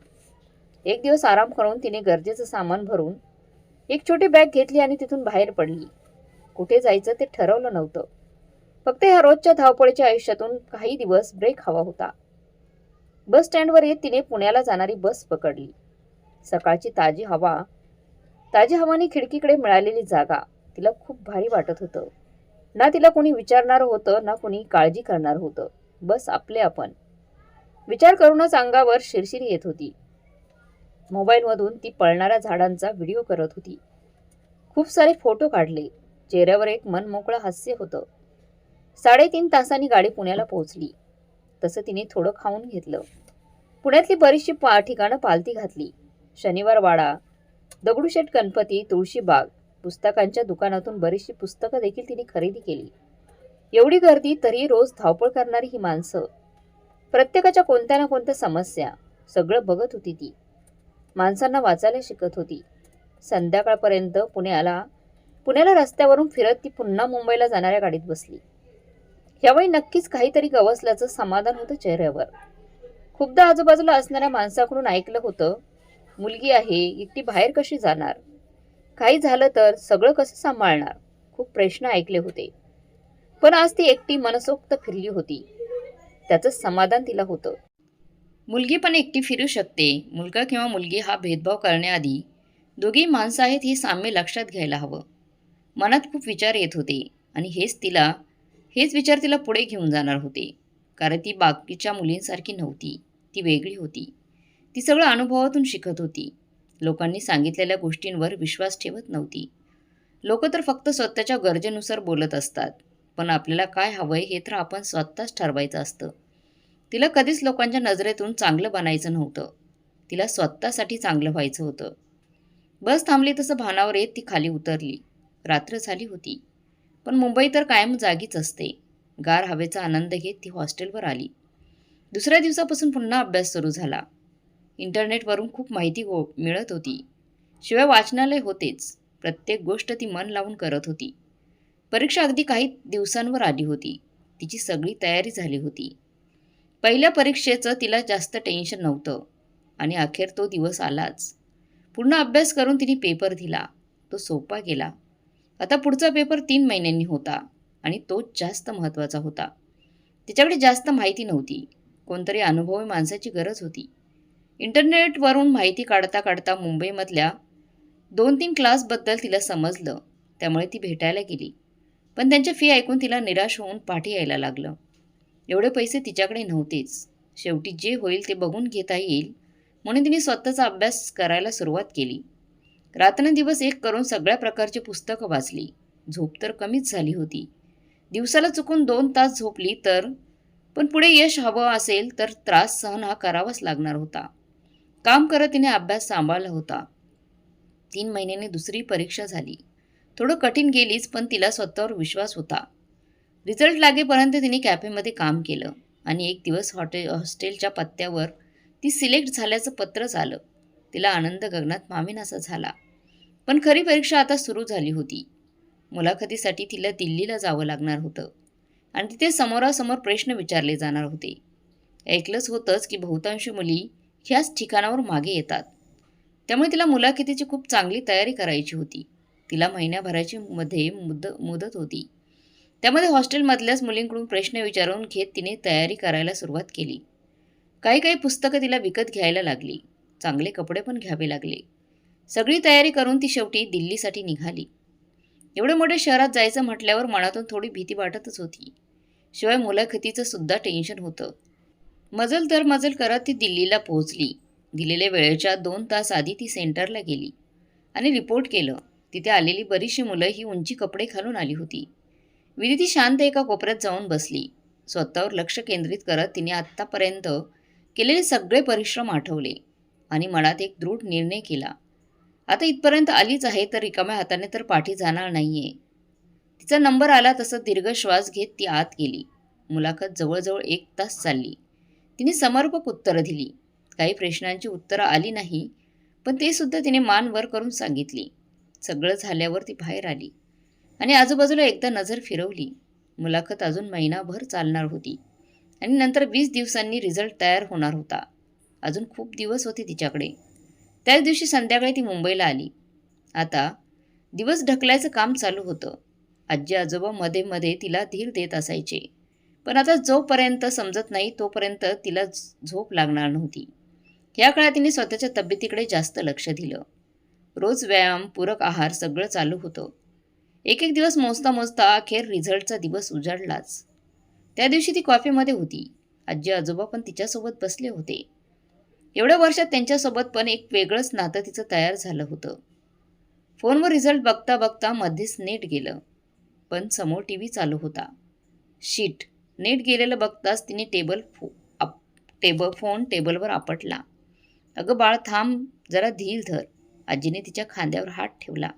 एक दिवस आराम करून तिने गरजेचं सामान भरून एक छोटी बॅग घेतली आणि तिथून बाहेर पडली. कुठे जायचं ते ठरवलं नव्हतं. फक्त ह्या रोजच्या धावपळीच्या आयुष्यातून काही दिवस ब्रेक हवा होता. बस स्टँडवर येत तिने पुण्याला जाणारी बस पकडली. सकाळची ताजी हवानी खिडकीकडे मिळालेली जागा तिला खूप भारी वाटत होतं. ना तिला कोणी विचारणारं होतं ना कोणी काळजी करणारं होतं. बस आपले आपण. विचार करूनच अंगावर शिरशिरी येत होती. मोबाईलमधून ती पळणाऱ्या झाडांचा व्हिडिओ करत होती. खूप सारे फोटो काढले. चेहऱ्यावर एक मनमोकळं हास्य होतं. 3.5 तासांनी गाडी पुण्याला पोहोचली. तसं तिने थोडं खाऊन घेतलं. पुण्यातली बरीचशी ठिकाणं पालती घातली. शनिवार वाडा, दगडूशेठ गणपती, तुळशीबाग, पुस्तकांच्या दुकानातून बरीचशी पुस्तकं देखील तिने खरेदी केली. एवढी गर्दी तरी रोज धावपळ करणारी ही माणसं, प्रत्येकाच्या कोणत्या ना कोणत्या समस्या, सगळं बघत होती ती. माणसांना वाचायला शिकत होती. संध्याकाळपर्यंत पुण्याला रस्त्यावरून फिरत ती पुन्हा मुंबईला जाणाऱ्या गाडीत बसली. यावेळी नक्कीच काहीतरी गवसल्याचं समाधान होतं चेहऱ्यावर. खूपदा आजूबाजूला असणाऱ्या माणसाकडून ऐकलं होतं, मुलगी आहे, एकटी बाहेर कशी जाणार, काही झालं तर सगळं कसं सांभाळणार, खूप प्रश्न ऐकले होते. पण आज ती एकटी मनसोक्त फिरली होती. त्याचं समाधान तिला होतं. मुलगी पण एकटी फिरू शकते. मुलगा किंवा मुलगी हा भेदभाव करण्याआधी दोघी माणसं आहेत हे साम्य लक्षात घ्यायला हवं. मनात खूप विचार येत होते आणि हेच विचार तिला पुढे घेऊन जाणार होते. कारण ती बाकीच्या मुलींसारखी नव्हती. ती वेगळी होती. ती सगळं अनुभवातून शिकत होती. लोकांनी सांगितलेल्या गोष्टींवर विश्वास ठेवत नव्हती. लोक तर फक्त स्वतःच्या गरजेनुसार बोलत असतात. पण आपल्याला काय हवंय हे तर आपण स्वतःच ठरवायचं असतं. तिला कधीच लोकांच्या नजरेतून चांगलं बनायचं नव्हतं. तिला स्वतःसाठी चांगलं व्हायचं होतं. बस थांबली तसं भानावर येत ती खाली उतरली. रात्र झाली होती. पण मुंबई तर कायम जागीच असते. गार हवेचा आनंद घेत ती हॉस्टेलवर आली. दुसऱ्या दिवसापासून पुन्हा अभ्यास सुरू झाला. इंटरनेटवरून खूप माहिती मिळत होती. शिवाय वाचनालय होतेच. प्रत्येक गोष्ट ती मन लावून करत होती. परीक्षा अगदी काही दिवसांवर आली होती. तिची सगळी तयारी झाली होती. पहिल्या परीक्षेचं तिला जास्त टेन्शन नव्हतं आणि अखेर तो दिवस आलाच. पूर्ण अभ्यास करून तिने पेपर दिला. तो सोपा गेला. आता पुढचा पेपर 3 महिन्यांनी होता आणि तोच जास्त महत्त्वाचा होता. तिच्याकडे जास्त माहिती नव्हती. कोणतरी अनुभवी माणसाची गरज होती. इंटरनेटवरून माहिती काढता काढता मुंबईमधल्या 2-3 क्लासबद्दल तिला समजलं. त्यामुळे ती भेटायला गेली. पण त्यांच्या फी ऐकून तिला निराश होऊन पाठी यायला लागलं. एवढे पैसे तिच्याकडे नव्हतेच. शेवटी जे होईल ते बघून घेता येईल म्हणून तिने स्वतःचा अभ्यास करायला सुरुवात केली. रात्रंदिवस एक करून सगळ्या प्रकारची पुस्तकं वाचली. झोप तर कमीच झाली होती. दिवसाला चुकून 2 तास झोपली तर, पण पुढे यश हवं असेल तर त्रास सहन हा करावाच लागणार होता. काम करत तिने अभ्यास सांभाळला होता. 3 महिन्यांनी दुसरी परीक्षा झाली. थोडं कठीण गेलीच, पण तिला स्वतःवर विश्वास होता. रिझल्ट लागेपर्यंत तिने कॅफेमध्ये काम केलं आणि एक दिवस हॉस्टेलच्या पत्त्यावर ती सिलेक्ट झाल्याचं पत्रच आलं. तिला आनंद गगनात मावेनासा झाला. पण खरी परीक्षा आता सुरू झाली होती. मुलाखतीसाठी तिला दिल्लीला जावं लागणार होतं आणि तिथे समोरासमोर प्रश्न विचारले जाणार होते. ऐकलंच होतंच की बहुतांशी मुली ह्याच ठिकाणावर मागे येतात. त्यामुळे तिला मुलाखतीची खूप चांगली तयारी करायची होती. तिला महिन्याभराची मुदत होती. त्यामध्ये हॉस्टेलमधल्याच मुलींकडून प्रश्न विचारून घेत तिने तयारी करायला सुरुवात केली. काही पुस्तकं तिला विकत घ्यायला लागली. चांगले कपडे पण घ्यावे लागले. सगळी तयारी करून ती शेवटी दिल्लीसाठी निघाली. एवढ्या मोठ्या शहरात जायचं म्हटल्यावर मनातून थोडी भीती वाटतच होती. शिवाय मुलाखतीचं सुद्धा टेन्शन होतं. मजल करत ती दिल्लीला पोहोचली. दिलेल्या वेळेच्या 2 तास आधी ती सेंटरला गेली आणि रिपोर्ट केलं. तिथे आलेली बरीचशी मुलं ही उंची कपडे घालून आली होती. विदिती शांत एका कोपऱ्यात जाऊन बसली. स्वतःवर लक्ष केंद्रित करत तिने आत्तापर्यंत केलेले सगळे परिश्रम आठवले आणि मनात एक दृढ निर्णय केला. आता इथपर्यंत आलीच आहे तर रिकाम्या हाताने तर पाठी जाणार नाहीये. तिचा नंबर आला तसं दीर्घ श्वास घेत ती आत गेली. मुलाखत जवळजवळ 1 तास चालली. तिने समर्पक उत्तरं दिली. काही प्रश्नांची उत्तरं आली नाही, पण ते सुद्धा तिने मान वर करून सांगितली. सगळं झाल्यावर ती बाहेर आली आणि आजूबाजूला एकदा नजर फिरवली. मुलाखत अजून महिनाभर चालणार होती. आणि नंतर 20 दिवसांनी रिझल्ट तयार होणार होता. अजून खूप दिवस होते तिच्याकडे. त्याच दिवशी संध्याकाळी ती मुंबईला आली. आता दिवस ढकलायचं काम चालू होतं. आजी आजोबा मध्ये मध्ये तिला धीर देत असायचे. पण आता जोपर्यंत समजत नाही तोपर्यंत तिला झोप लागणार नव्हती. या काळात तिने स्वतःच्या तब्येतीकडे जास्त लक्ष दिलं. रोज व्यायाम, पूरक आहार सगळं चालू होतं. एक एक दिवस मोजता मोजता अखेर रिझल्टचा दिवस उजाडलाच. त्या दिवशी ती कॉफीमध्ये होती. आजी आजोबा पण तिच्यासोबत बसले होते. एवढ्या वर्षात त्यांच्यासोबत पण एक वेगळंच नातं तिचं तयार झालं होतं. फोनवर रिझल्ट बघता बघता मध्येच नेट गेलं. पण समोर टीव्ही चालू होता. शीट. नेट गेलेलं बघताच तिने फोन टेबलवर आपटला. अगं बाळ थांब, जरा धीर धर. आजीने तिच्या खांद्यावर हात ठेवला.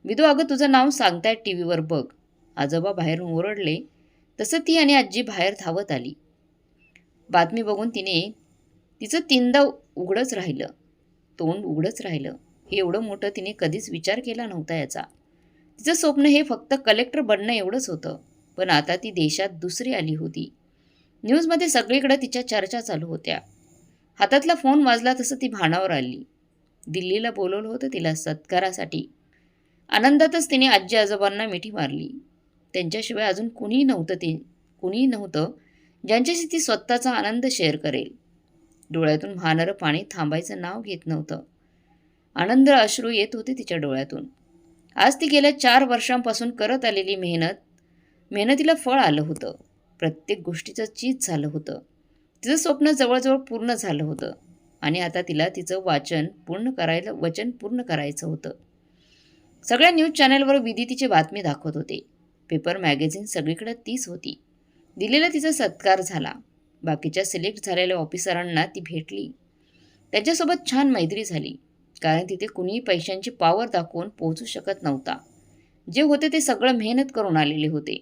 विदू, अगं तुझं नाव सांगतायत टीव्हीवर बघ. आजोबा बाहेरून ओरडले. तसं ती आणि आजी बाहेर धावत आली. बातमी बघून तिचं तीनदा उघडच राहिलं. तोंड उघडच राहिलं. हे एवढं मोठं तिने कधीच विचार केला नव्हता याचा. तिचं स्वप्न हे फक्त कलेक्टर बनणं एवढंच होतं. पण आता ती देशात दुसरी आली होती. न्यूजमध्ये सगळीकडे तिच्या चर्चा चालू होत्या. हातातला फोन वाजला तसं ती भानावर आली. दिल्लीला बोलवलं होतं तिला सत्कारासाठी. आनंदातच तिने आजी आजोबांना मिठी मारली. त्यांच्याशिवाय अजून कुणीही नव्हतं ज्यांच्याशी ती स्वतःचा आनंद शेअर करेल. डोळ्यातून वाहणारं पाणी थांबायचं नाव घेत नव्हतं. आनंद अश्रू येत होते तिच्या डोळ्यातून. आज ती गेल्या 4 वर्षांपासून करत आलेली मेहनतीला फळ आलं होतं. प्रत्येक गोष्टीचं चीज झालं होतं. तिचं स्वप्न जवळजवळ पूर्ण झालं होतं. आणि आता तिला तिचं वचन पूर्ण करायचं होतं. सगळ्या न्यूज चॅनलवर विदितीची बातमी दाखवत होते. पेपर, मॅगझिन सगळीकडे तीच होती. दिल्लीला तिचा सत्कार झाला. बाकीच्या सिलेक्ट झालेल्या ऑफिसरांना ती भेटली. त्यांच्यासोबत छान मैत्री झाली. कारण तिथे कुणीही पैशांची पॉवर दाखवून पोहोचू शकत नव्हता. जे होते ते सगळं मेहनत करून आलेले होते.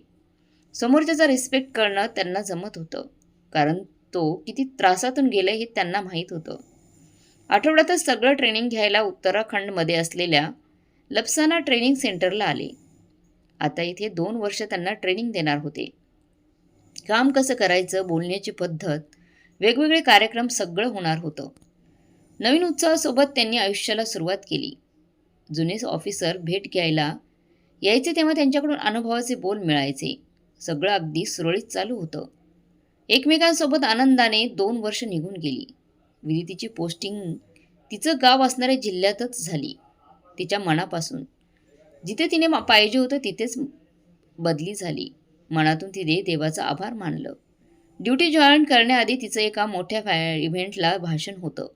समोरच्याचा रिस्पेक्ट करणं त्यांना जमत होतं. कारण तो किती त्रासातून गेलाय हे त्यांना माहीत होतं. आठवड्यातच सगळं ट्रेनिंग घ्यायला उत्तराखंडमध्ये असलेल्या लपसाना ट्रेनिंग सेंटरला आले. आता इथे 2 वर्ष त्यांना ट्रेनिंग देणार होते. काम कसं करायचं, बोलण्याची पद्धत, वेगवेगळे कार्यक्रम सगळं होणार होतं. नवीन उत्साहासोबत त्यांनी आयुष्याला सुरुवात केली. जुने ऑफिसर भेट घ्यायला यायचे तेव्हा त्यांच्याकडून अनुभवाचे बोल मिळायचे. सगळं अगदी सुरळीत चालू होतं. एकमेकांसोबत आनंदाने 2 वर्ष निघून गेली. विदितीची पोस्टिंग तिचं गाव असणाऱ्या जिल्ह्यातच झाली. तिच्या मनापासून. जिथे तिने पाहिजे होतं तिथेच बदली झाली. मनातून तिने देवाचा आभार मानलं. ड्युटी जॉईन करण्याआधी तिचं एका मोठ्या इव्हेंटला भाषण होतं.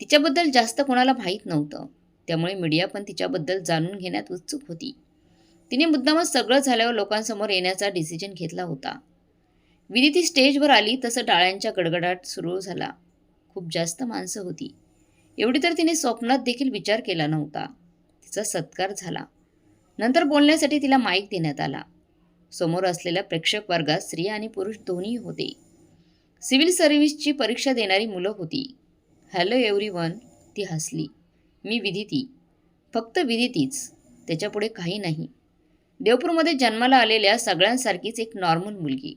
तिच्याबद्दल जास्त कोणाला माहीत नव्हतं. त्यामुळे मीडिया पण तिच्याबद्दल जाणून घेण्यात उत्सुक होती. तिने मुद्दामच सगळं झाल्यावर लोकांसमोर येण्याचा डिसिजन घेतला होता. विदिती स्टेजवर आली तसं टाळ्यांच्या गडगडाट सुरू झाला. खूप जास्त माणसं होती. एवढी तर तिने स्वप्नात देखील विचार केला नव्हता. तिचा सत्कार झाला. नंतर बोलण्यासाठी तिला माईक देण्यात आला. समोर असलेल्या प्रेक्षक वर्गात स्त्रिया आणि पुरुष दोन्ही होते. सिव्हिल सर्व्हिसची परीक्षा देणारी मुलं होती. हॅलो एव्हरीवन, ती हसली. मी विदिती. फक्त विदितीच. त्याच्यापुढे काही नाही. देवपूरमध्ये जन्माला आलेल्या सगळ्यांसारखीच एक नॉर्मल मुलगी.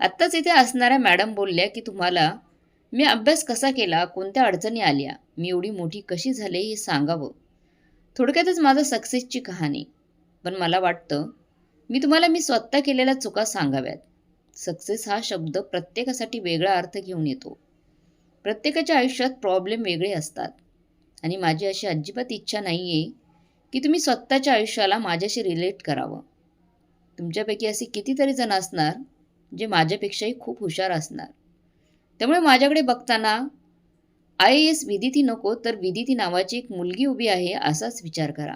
आत्ताच इथे असणाऱ्या मॅडम बोलल्या की तुम्हाला मी अभ्यास कसा केला, कोणत्या अडचणी आल्या, मी एवढी मोठी कशी झाले हे सांगावं. थोडक्यातच माझं सक्सेसची कहाणी. पण मला वाटतं मी स्वतः केलेल्या चुका सांगाव्यात. सक्सेस हा शब्द प्रत्येकासाठी वेगळा अर्थ घेऊन येतो. प्रत्येकाच्या आयुष्यात प्रॉब्लेम वेगळे असतात. आणि माझी अशी अजिबात इच्छा नाही आहे की तुम्ही स्वतःच्या आयुष्याला माझ्याशी रिलेट करावं. तुमच्यापैकी असे कितीतरी जण असणार जे माझ्यापेक्षाही खूप हुशार असणार. त्यामुळे माझ्याकडे बघताना IAS विदिती नको तर विदिती नावाची एक मुलगी उभी आहे असाच विचार करा.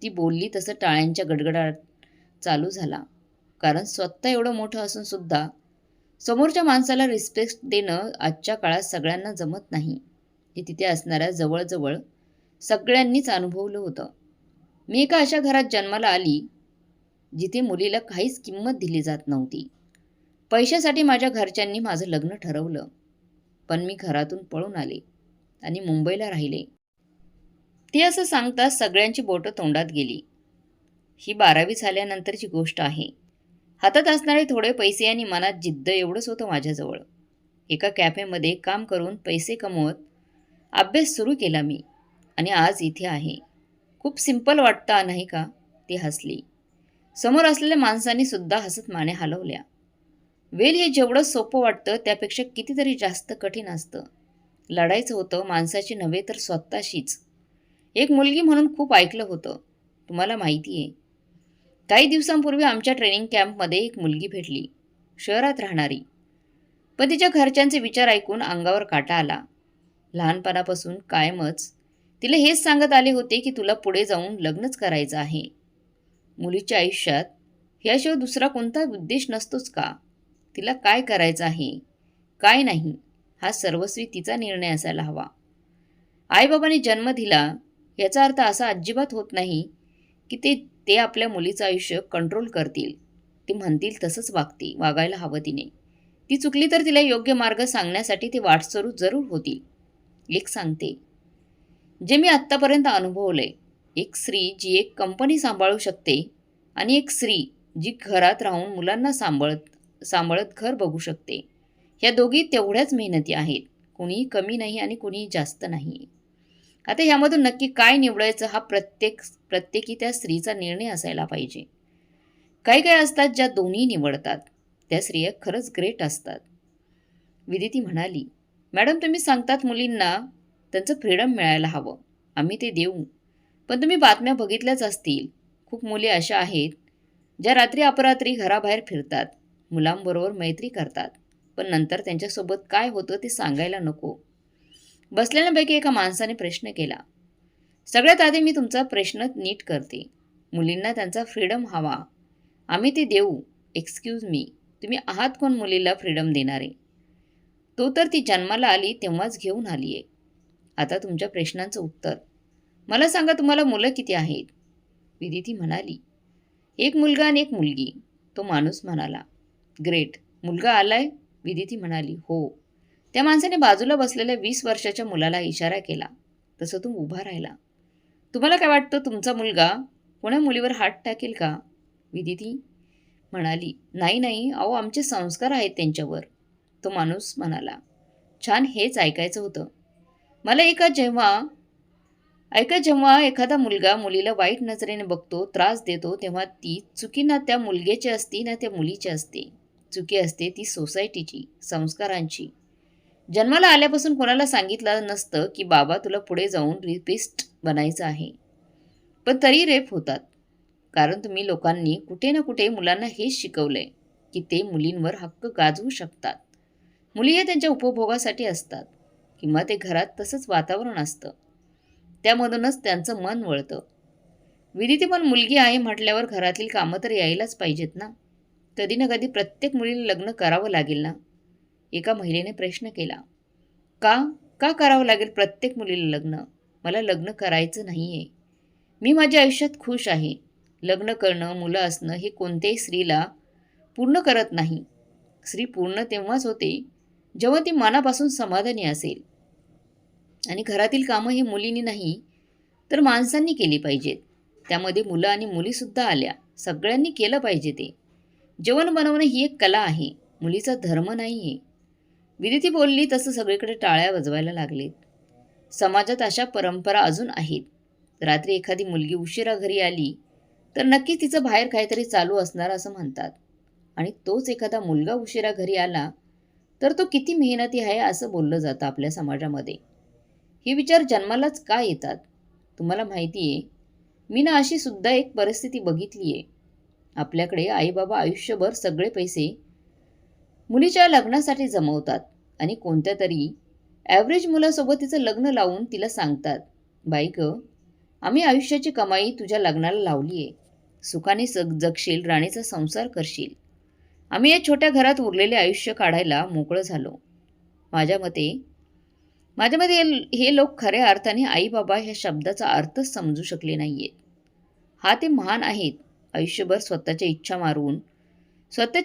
ती बोलली तसं टाळ्यांच्या गडगडाट चालू झाला. कारण स्वतः एवढं मोठं असून सुद्धा समोरच्या माणसाला रिस्पेक्ट देणं आजच्या काळात सगळ्यांना जमत नाही. हे तिथे असणाऱ्या जवळजवळ सगळ्यांनीच अनुभवलं होतं. मी एका अशा घरात जन्माला आली जिथे मुलीला काहीच किंमत दिली जात नव्हती. पैशासाठी माझ्या घरच्यांनी माझं लग्न ठरवलं. पण मी घरातून पळून आले आणि मुंबईला राहिले. ती असं सांगताच सगळ्यांची बोटं तोंडात गेली. ही 12वी झाल्यानंतरची गोष्ट आहे. हातात असणारे थोडे पैसे आणि मनात जिद्द एवढंच होतं माझ्याजवळ. एका कॅफेमध्ये काम करून पैसे कमवत अभ्यास सुरू केला मी आणि आज इथे आहे. खूप सिंपल वाटतं नाही का? ती हसली. समोर असलेल्या माणसांनी सुद्धा हसत माने हलवल्या. वेल हे जेवढं सोपं वाटतं त्यापेक्षा कितीतरी जास्त कठीण असतं. लढायचं होतं माणसाची नव्हे तर स्वतःशीच. एक मुलगी म्हणून खूप ऐकलं होतं. तुम्हाला माहिती आहे. काही दिवसांपूर्वी आमच्या ट्रेनिंग कॅम्पमध्ये एक मुलगी भेटली. शहरात राहणारी. पण तिच्या घरच्यांचे विचार ऐकून अंगावर काटा आला. लहानपणापासून कायमच तिला हेच सांगत आले होते की तुला पुढे जाऊन लग्नच करायचं आहे. मुलीच्या आयुष्यात याशिवाय दुसरा कोणता उद्देश नसतोच का? तिला काय करायचं आहे, काय नाही, हा सर्वस्वी तिचा निर्णय असायला हवा. आईबाबांनी जन्म दिला याचा अर्थ असा अजिबात होत नाही की ते ते आपल्या मुलीचं आयुष्य कंट्रोल करतील. ते म्हणतील तसंच वागायला हवं तिने. ती चुकली तर तिला योग्य मार्ग सांगण्यासाठी ते वाटसरू जरूर होतील. एक सांगते, जे मी आत्तापर्यंत अनुभवलंय. एक स्त्री जी एक कंपनी सांभाळू शकते आणि एक स्त्री जी घरात राहून मुलांना सांभाळत सांभाळत घर बघू शकते. या दोघी तेवढ्याच मेहनती आहेत. कुणीही कमी नाही आणि कुणीही जास्त नाही. आता ह्यामधून नक्की काय निवडायचं हा प्रत्येकी त्या स्त्रीचा निर्णय असायला पाहिजे. काही काही असतात ज्या दोन्ही निवडतात. त्या स्त्रिया खरंच ग्रेट असतात. विदिती म्हणाली, मॅडम तुम्ही सांगतात मुलींना त्यांचं फ्रीडम मिळायला हवं. आम्ही ते देऊ. पण तुम्ही बातम्या बघितल्याच असतील. खूप मुली अशा आहेत ज्या रात्री अपरात्री घराबाहेर फिरतात. मुलांबरोबर मैत्री करतात. पण नंतर त्यांच्यासोबत काय होतं ते सांगायला नको. बसलेल्यांपैकी एका माणसाने प्रश्न केला. सगळ्यात आधी मी तुमचा प्रश्न नीट करते. मुलींना त्यांचा फ्रीडम हवा. आम्ही ते देऊ. एक्सक्यूज मी, तुम्ही आहात कोण मुलीला फ्रीडम देणारे? तो तर ती जन्माला आली तेव्हाच घेऊन आली आहे. आता तुमच्या प्रश्नांचं उत्तर. मला सांगा तुम्हाला मुलं किती आहेत? विदिती म्हणाली, एक मुलगा आणि एक मुलगी. तो माणूस म्हणाला, ग्रेट. मुलगा आलाय? विदिती म्हणाली, हो. त्या माणसाने बाजूला बसलेल्या 20 वर्षाच्या मुलाला इशारा केला. तसं तो उभा राहिला. तुम्हाला काय वाटतं तुमचा मुलगा कोण्या मुलीवर हात टाकेल का? विदिती म्हणाली, नाही नाही, अहो आमचे संस्कार आहेत त्यांच्यावर. तो माणूस म्हणाला, छान, हेच ऐकायचं होतं. मला जेव्हा एखादा मुलगा मुलीला वाईट नजरेने बघतो, त्रास देतो, तेव्हा ती चुकी ना त्या मुलग्याची असते ना त्या मुलीची असते. चुकी असते ती सोसायटीची, संस्कारांची. जन्माला आल्यापासून कोणाला सांगितलं नसतं की बाबा तुला पुढे जाऊन रेपिस्ट बनायचं आहे. पण तरी रेप होतात. कारण तुम्ही लोकांनी कुठे ना कुठे मुलांना हेच शिकवलंय की ते मुलींवर हक्क गाजवू शकतात. मुली हे त्यांच्या उपभोगासाठी असतात किंवा ते घरात तसंच वातावरण असतं. त्यामधूनच त्यांचं मन वळतं. विदिती पण मुलगी आहे म्हटल्यावर घरातील कामं तर यायलाच पाहिजेत ना. कधी ना कधी प्रत्येक मुलीला लग्न करावं लागेल ना. एका महिलेने प्रश्न केला. का का करावं लागेल प्रत्येक मुलीला लग्न? मला लग्न करायचं नाहीये. मी माझ्या आयुष्यात खुश आहे. लग्न करणं, मुलं असणं हे कोणत्याही स्त्रीला पूर्ण करत नाही. स्त्री पूर्ण तेव्हाच होते जेव्हा ती मनापासून समाधानी असेल. आणि घरातील कामं ही मुलींनी नाही तर माणसांनी केली पाहिजेत. त्यामध्ये मुलं आणि मुलीसुद्धा आल्या. सगळ्यांनी केलं पाहिजे ते. जेवण बनवणं ही एक कला आहे. मुलीचा धर्म नाही आहे. विदिती बोलली तसं सगळीकडे टाळ्या वाजवायला लागलेत. समाजात अशा परंपरा अजून आहेत. रात्री एखादी मुलगी उशिरा घरी आली तर नक्की तिचं बाहेर काहीतरी चालू असणार असं म्हणतात. आणि तोच एखादा मुलगा उशिरा घरी आला तर तो किती मेहनती आहे असं बोललं जातं आपल्या समाजामध्ये. हे विचार जन्मालाच का येतात? तुम्हाला माहिती आहे, मी ना अशी सुद्धा एक परिस्थिती बघितली आहे. आपल्याकडे आईबाबा आयुष्यभर सगळे पैसे मुलीच्या लग्नासाठी जमवतात आणि कोणत्या तरी ॲव्हरेज मुलासोबत तिचं लग्न लावून तिला सांगतात, बाई गं, आम्ही आयुष्याची कमाई तुझ्या लग्नाला लावली आहे. सुखाने जगशील, राणीचा संसार करशील. आम्ही या छोट्या घरात उरलेले आयुष्य काढायला मोकळं झालो. माझ्या मते हे लोक खऱ्या अर्थाने आईबाबा ह्या शब्दाचा अर्थच समजू शकले नाहीयेत. हा ते महान आहेत. आयुष्यभर स्वतःच्या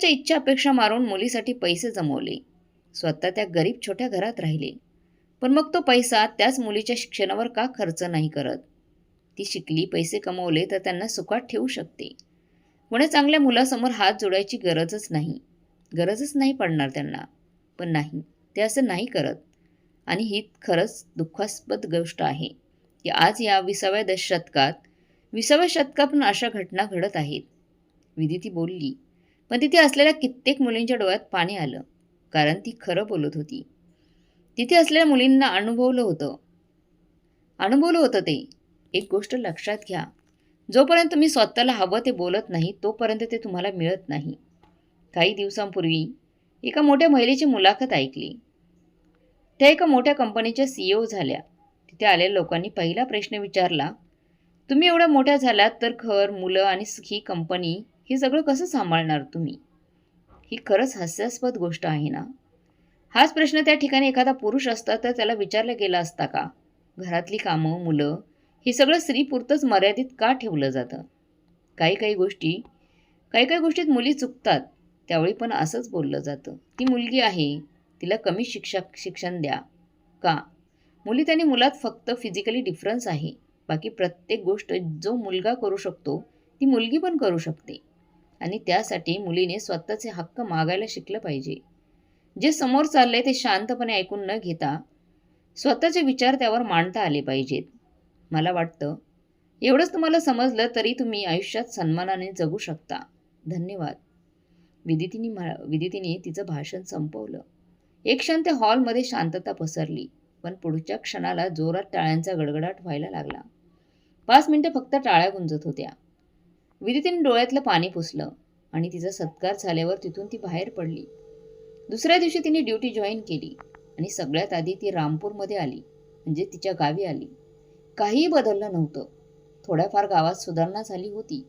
इच्छा अपेक्षा मारून मुलीसाठी पैसे जमवले. स्वतः त्या गरीब छोट्या घरात राहिले. पण मग तो पैसा त्याच मुलीच्या शिक्षणावर का खर्च नाही करत? ती शिकली, पैसे कमवले तर त्यांना सुखात ठेवू शकते. कोण्या चांगल्या मुलासमोर हात जोडायची गरजच नाही पडणार त्यांना. पण नाही, ते असं नाही करत. आणि ही खरंच दुःखास्पद गोष्ट आहे की आज या 20व्या शतकात पण अशा घटना घडत आहेत. विदिती बोलली, पण तिथे असलेल्या कित्येक मुलींच्या डोळ्यात पाणी आलं, कारण ती खरं बोलत होती. तिथे असलेल्या मुलींना अनुभवलं होतं ते. एक गोष्ट लक्षात घ्या, जोपर्यंत तुम्ही स्वतःला हवं ते बोलत नाही तोपर्यंत ते तुम्हाला मिळत नाही. काही दिवसांपूर्वी एका मोठ्या महिलेची मुलाखत ऐकली. त्या एका मोठ्या कंपनीच्या CEO झाल्या. तिथे आलेल्या लोकांनी पहिला प्रश्न विचारला, तुम्ही एवढ्या मोठ्या झालात तर घर, मुलं आणि ही कंपनी हे सगळं कसं सांभाळणार तुम्ही? ही खरंच हास्यास्पद गोष्ट आहे ना? हाच प्रश्न त्या ठिकाणी एखादा पुरुष असता तर त्याला विचारला गेला असता का? घरातली कामं, मुलं हे सगळं स्त्रीपुरतंच मर्यादित का ठेवलं जातं? काही काही गोष्टीत मुली चुकतात. त्यावेळी पण असंच बोललं जातं, ती मुलगी आहे, तिला कमी शिक्षण द्या. का? मुलीत आणि मुलात फक्त फिजिकली डिफरन्स आहे. बाकी प्रत्येक गोष्ट जो मुलगा करू शकतो ती मुलगी पण करू शकते. आणि त्यासाठी मुलीने स्वतःचे हक्क मागायला शिकलं पाहिजे. जे समोर चाललंय ते शांतपणे ऐकून न घेता स्वतःचे विचार त्यावर मांडता आले पाहिजेत. मला वाटतं एवढंच तुम्हाला समजलं तरी तुम्ही आयुष्यात सन्मानाने जगू शकता. धन्यवाद. विदितीने तिचं भाषण संपवलं. एक क्षण त्या हॉलमध्ये शांतता पसरली, पण पुढच्या क्षणाला जोरात टाळ्यांचा गडगडाट व्हायला लागला. 5 मिनिटं फक्त टाळ्या गुंजत होत्या. विदितीने डोळ्यातलं पाणी पुसलं आणि तिचा सत्कार झाल्यावर तिथून ती बाहेर पडली. दुसऱ्या दिवशी तिने ड्युटी जॉईन केली आणि सगळ्यात आधी ती रामपूरमध्ये आली, म्हणजे तिच्या गावी आली. काहीही बदललं नव्हतं. थोड्याफार गावात सुधारणा झाली होती,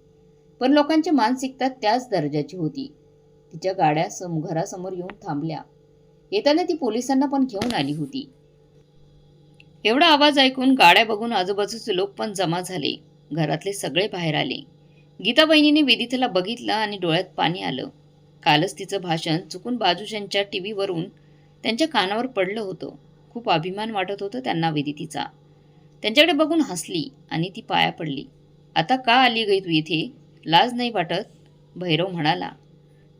पण लोकांची मानसिकता त्याच दर्जाची होती. तिच्या गाड्या घरासमोर येऊन थांबल्या. येताना ती पोलिसांना पण घेऊन आली होती. एवढा आवाज ऐकून, गाड्या बघून आजूबाजूचे लोक पण जमा झाले. घरातले सगळे बाहेर आले. गीता बहिणीने विदितीला बघितलं आणि डोळ्यात पाणी आलं. कालच तिचं भाषण चुकून बाजूच्यांच्या टीव्हीवरून त्यांच्या कानावर पडलं होतं. खूप अभिमान वाटत होतं त्यांना विदितीचा. त्यांच्याकडे बघून हसली आणि ती पाया पडली. आता का आली गई तू इथे? लाज नाही वाटत? भैरव म्हणाला.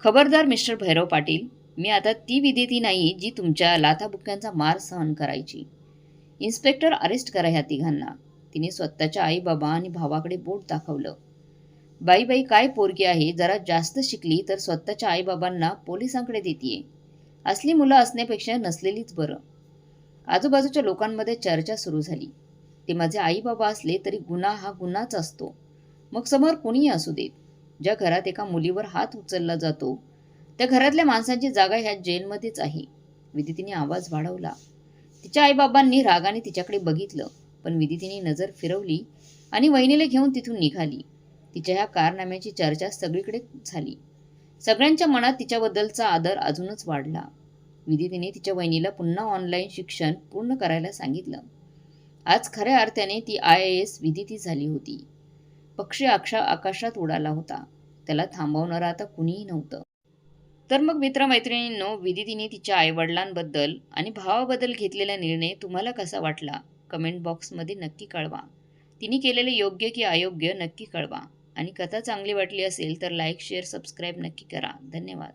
खबरदार मिस्टर भैरव पाटील, मी आता ती विदिती नाही जी तुमच्या लाथाबुक्क्यांचा मार सहन करायची. इन्स्पेक्टर, अरेस्ट करा ह्या तिघांना. तिने स्वतःच्या आई बाबा आणि भावाकडे बोट दाखवलं. बाई काय पोरगी आहे, जरा जास्त शिकली तर स्वतःच्या आई बाबांना पोलिसांकडे देतीये. असली मुलं असण्यापेक्षा नसलेलीच बरं. आजूबाजूच्या लोकांमध्ये चर्चा सुरू झाली. ते माझे आई बाबा असले तरी गुन्हा हा गुन्हाच असतो, मग समोर कोणीही असू देत. ज्या घरात एका मुलीवर हात उचलला जातो त्या घरातल्या माणसांची जागा ह्या जेलमध्येच आहे. विदितीने आवाज वाढवला. तिच्या आईबाबांनी रागाने तिच्याकडे बघितलं, पण विदितीने नजर फिरवली आणि वहिनीला घेऊन तिथून निघाली. तिच्या ह्या कारनाम्याची चर्चा सगळीकडे झाली. सगळ्यांच्या मनात तिच्याबद्दलचा आदर अजूनच वाढला. विदितीने तिच्या वहिनीला पुन्हा ऑनलाईन शिक्षण पूर्ण करायला सांगितलं. आज खऱ्या अर्थाने ती IAS विदिती झाली होती. पक्षी आकाशात उडाला होता. त्याला थांबवणारं आता कुणीही नव्हतं. तर मग मित्रमैत्रिणींनो, विदितीने तिच्या आईवडिलांबद्दल आणि भावाबद्दल घेतलेला निर्णय तुम्हाला कसा वाटला? कमेंट बॉक्समध्ये नक्की कळवा. तिने केलेले योग्य की अयोग्य नक्की कळवा. आणि कथा चांगली वाटली असेल तर लाईक, शेअर, सबस्क्राईब नक्की करा. धन्यवाद.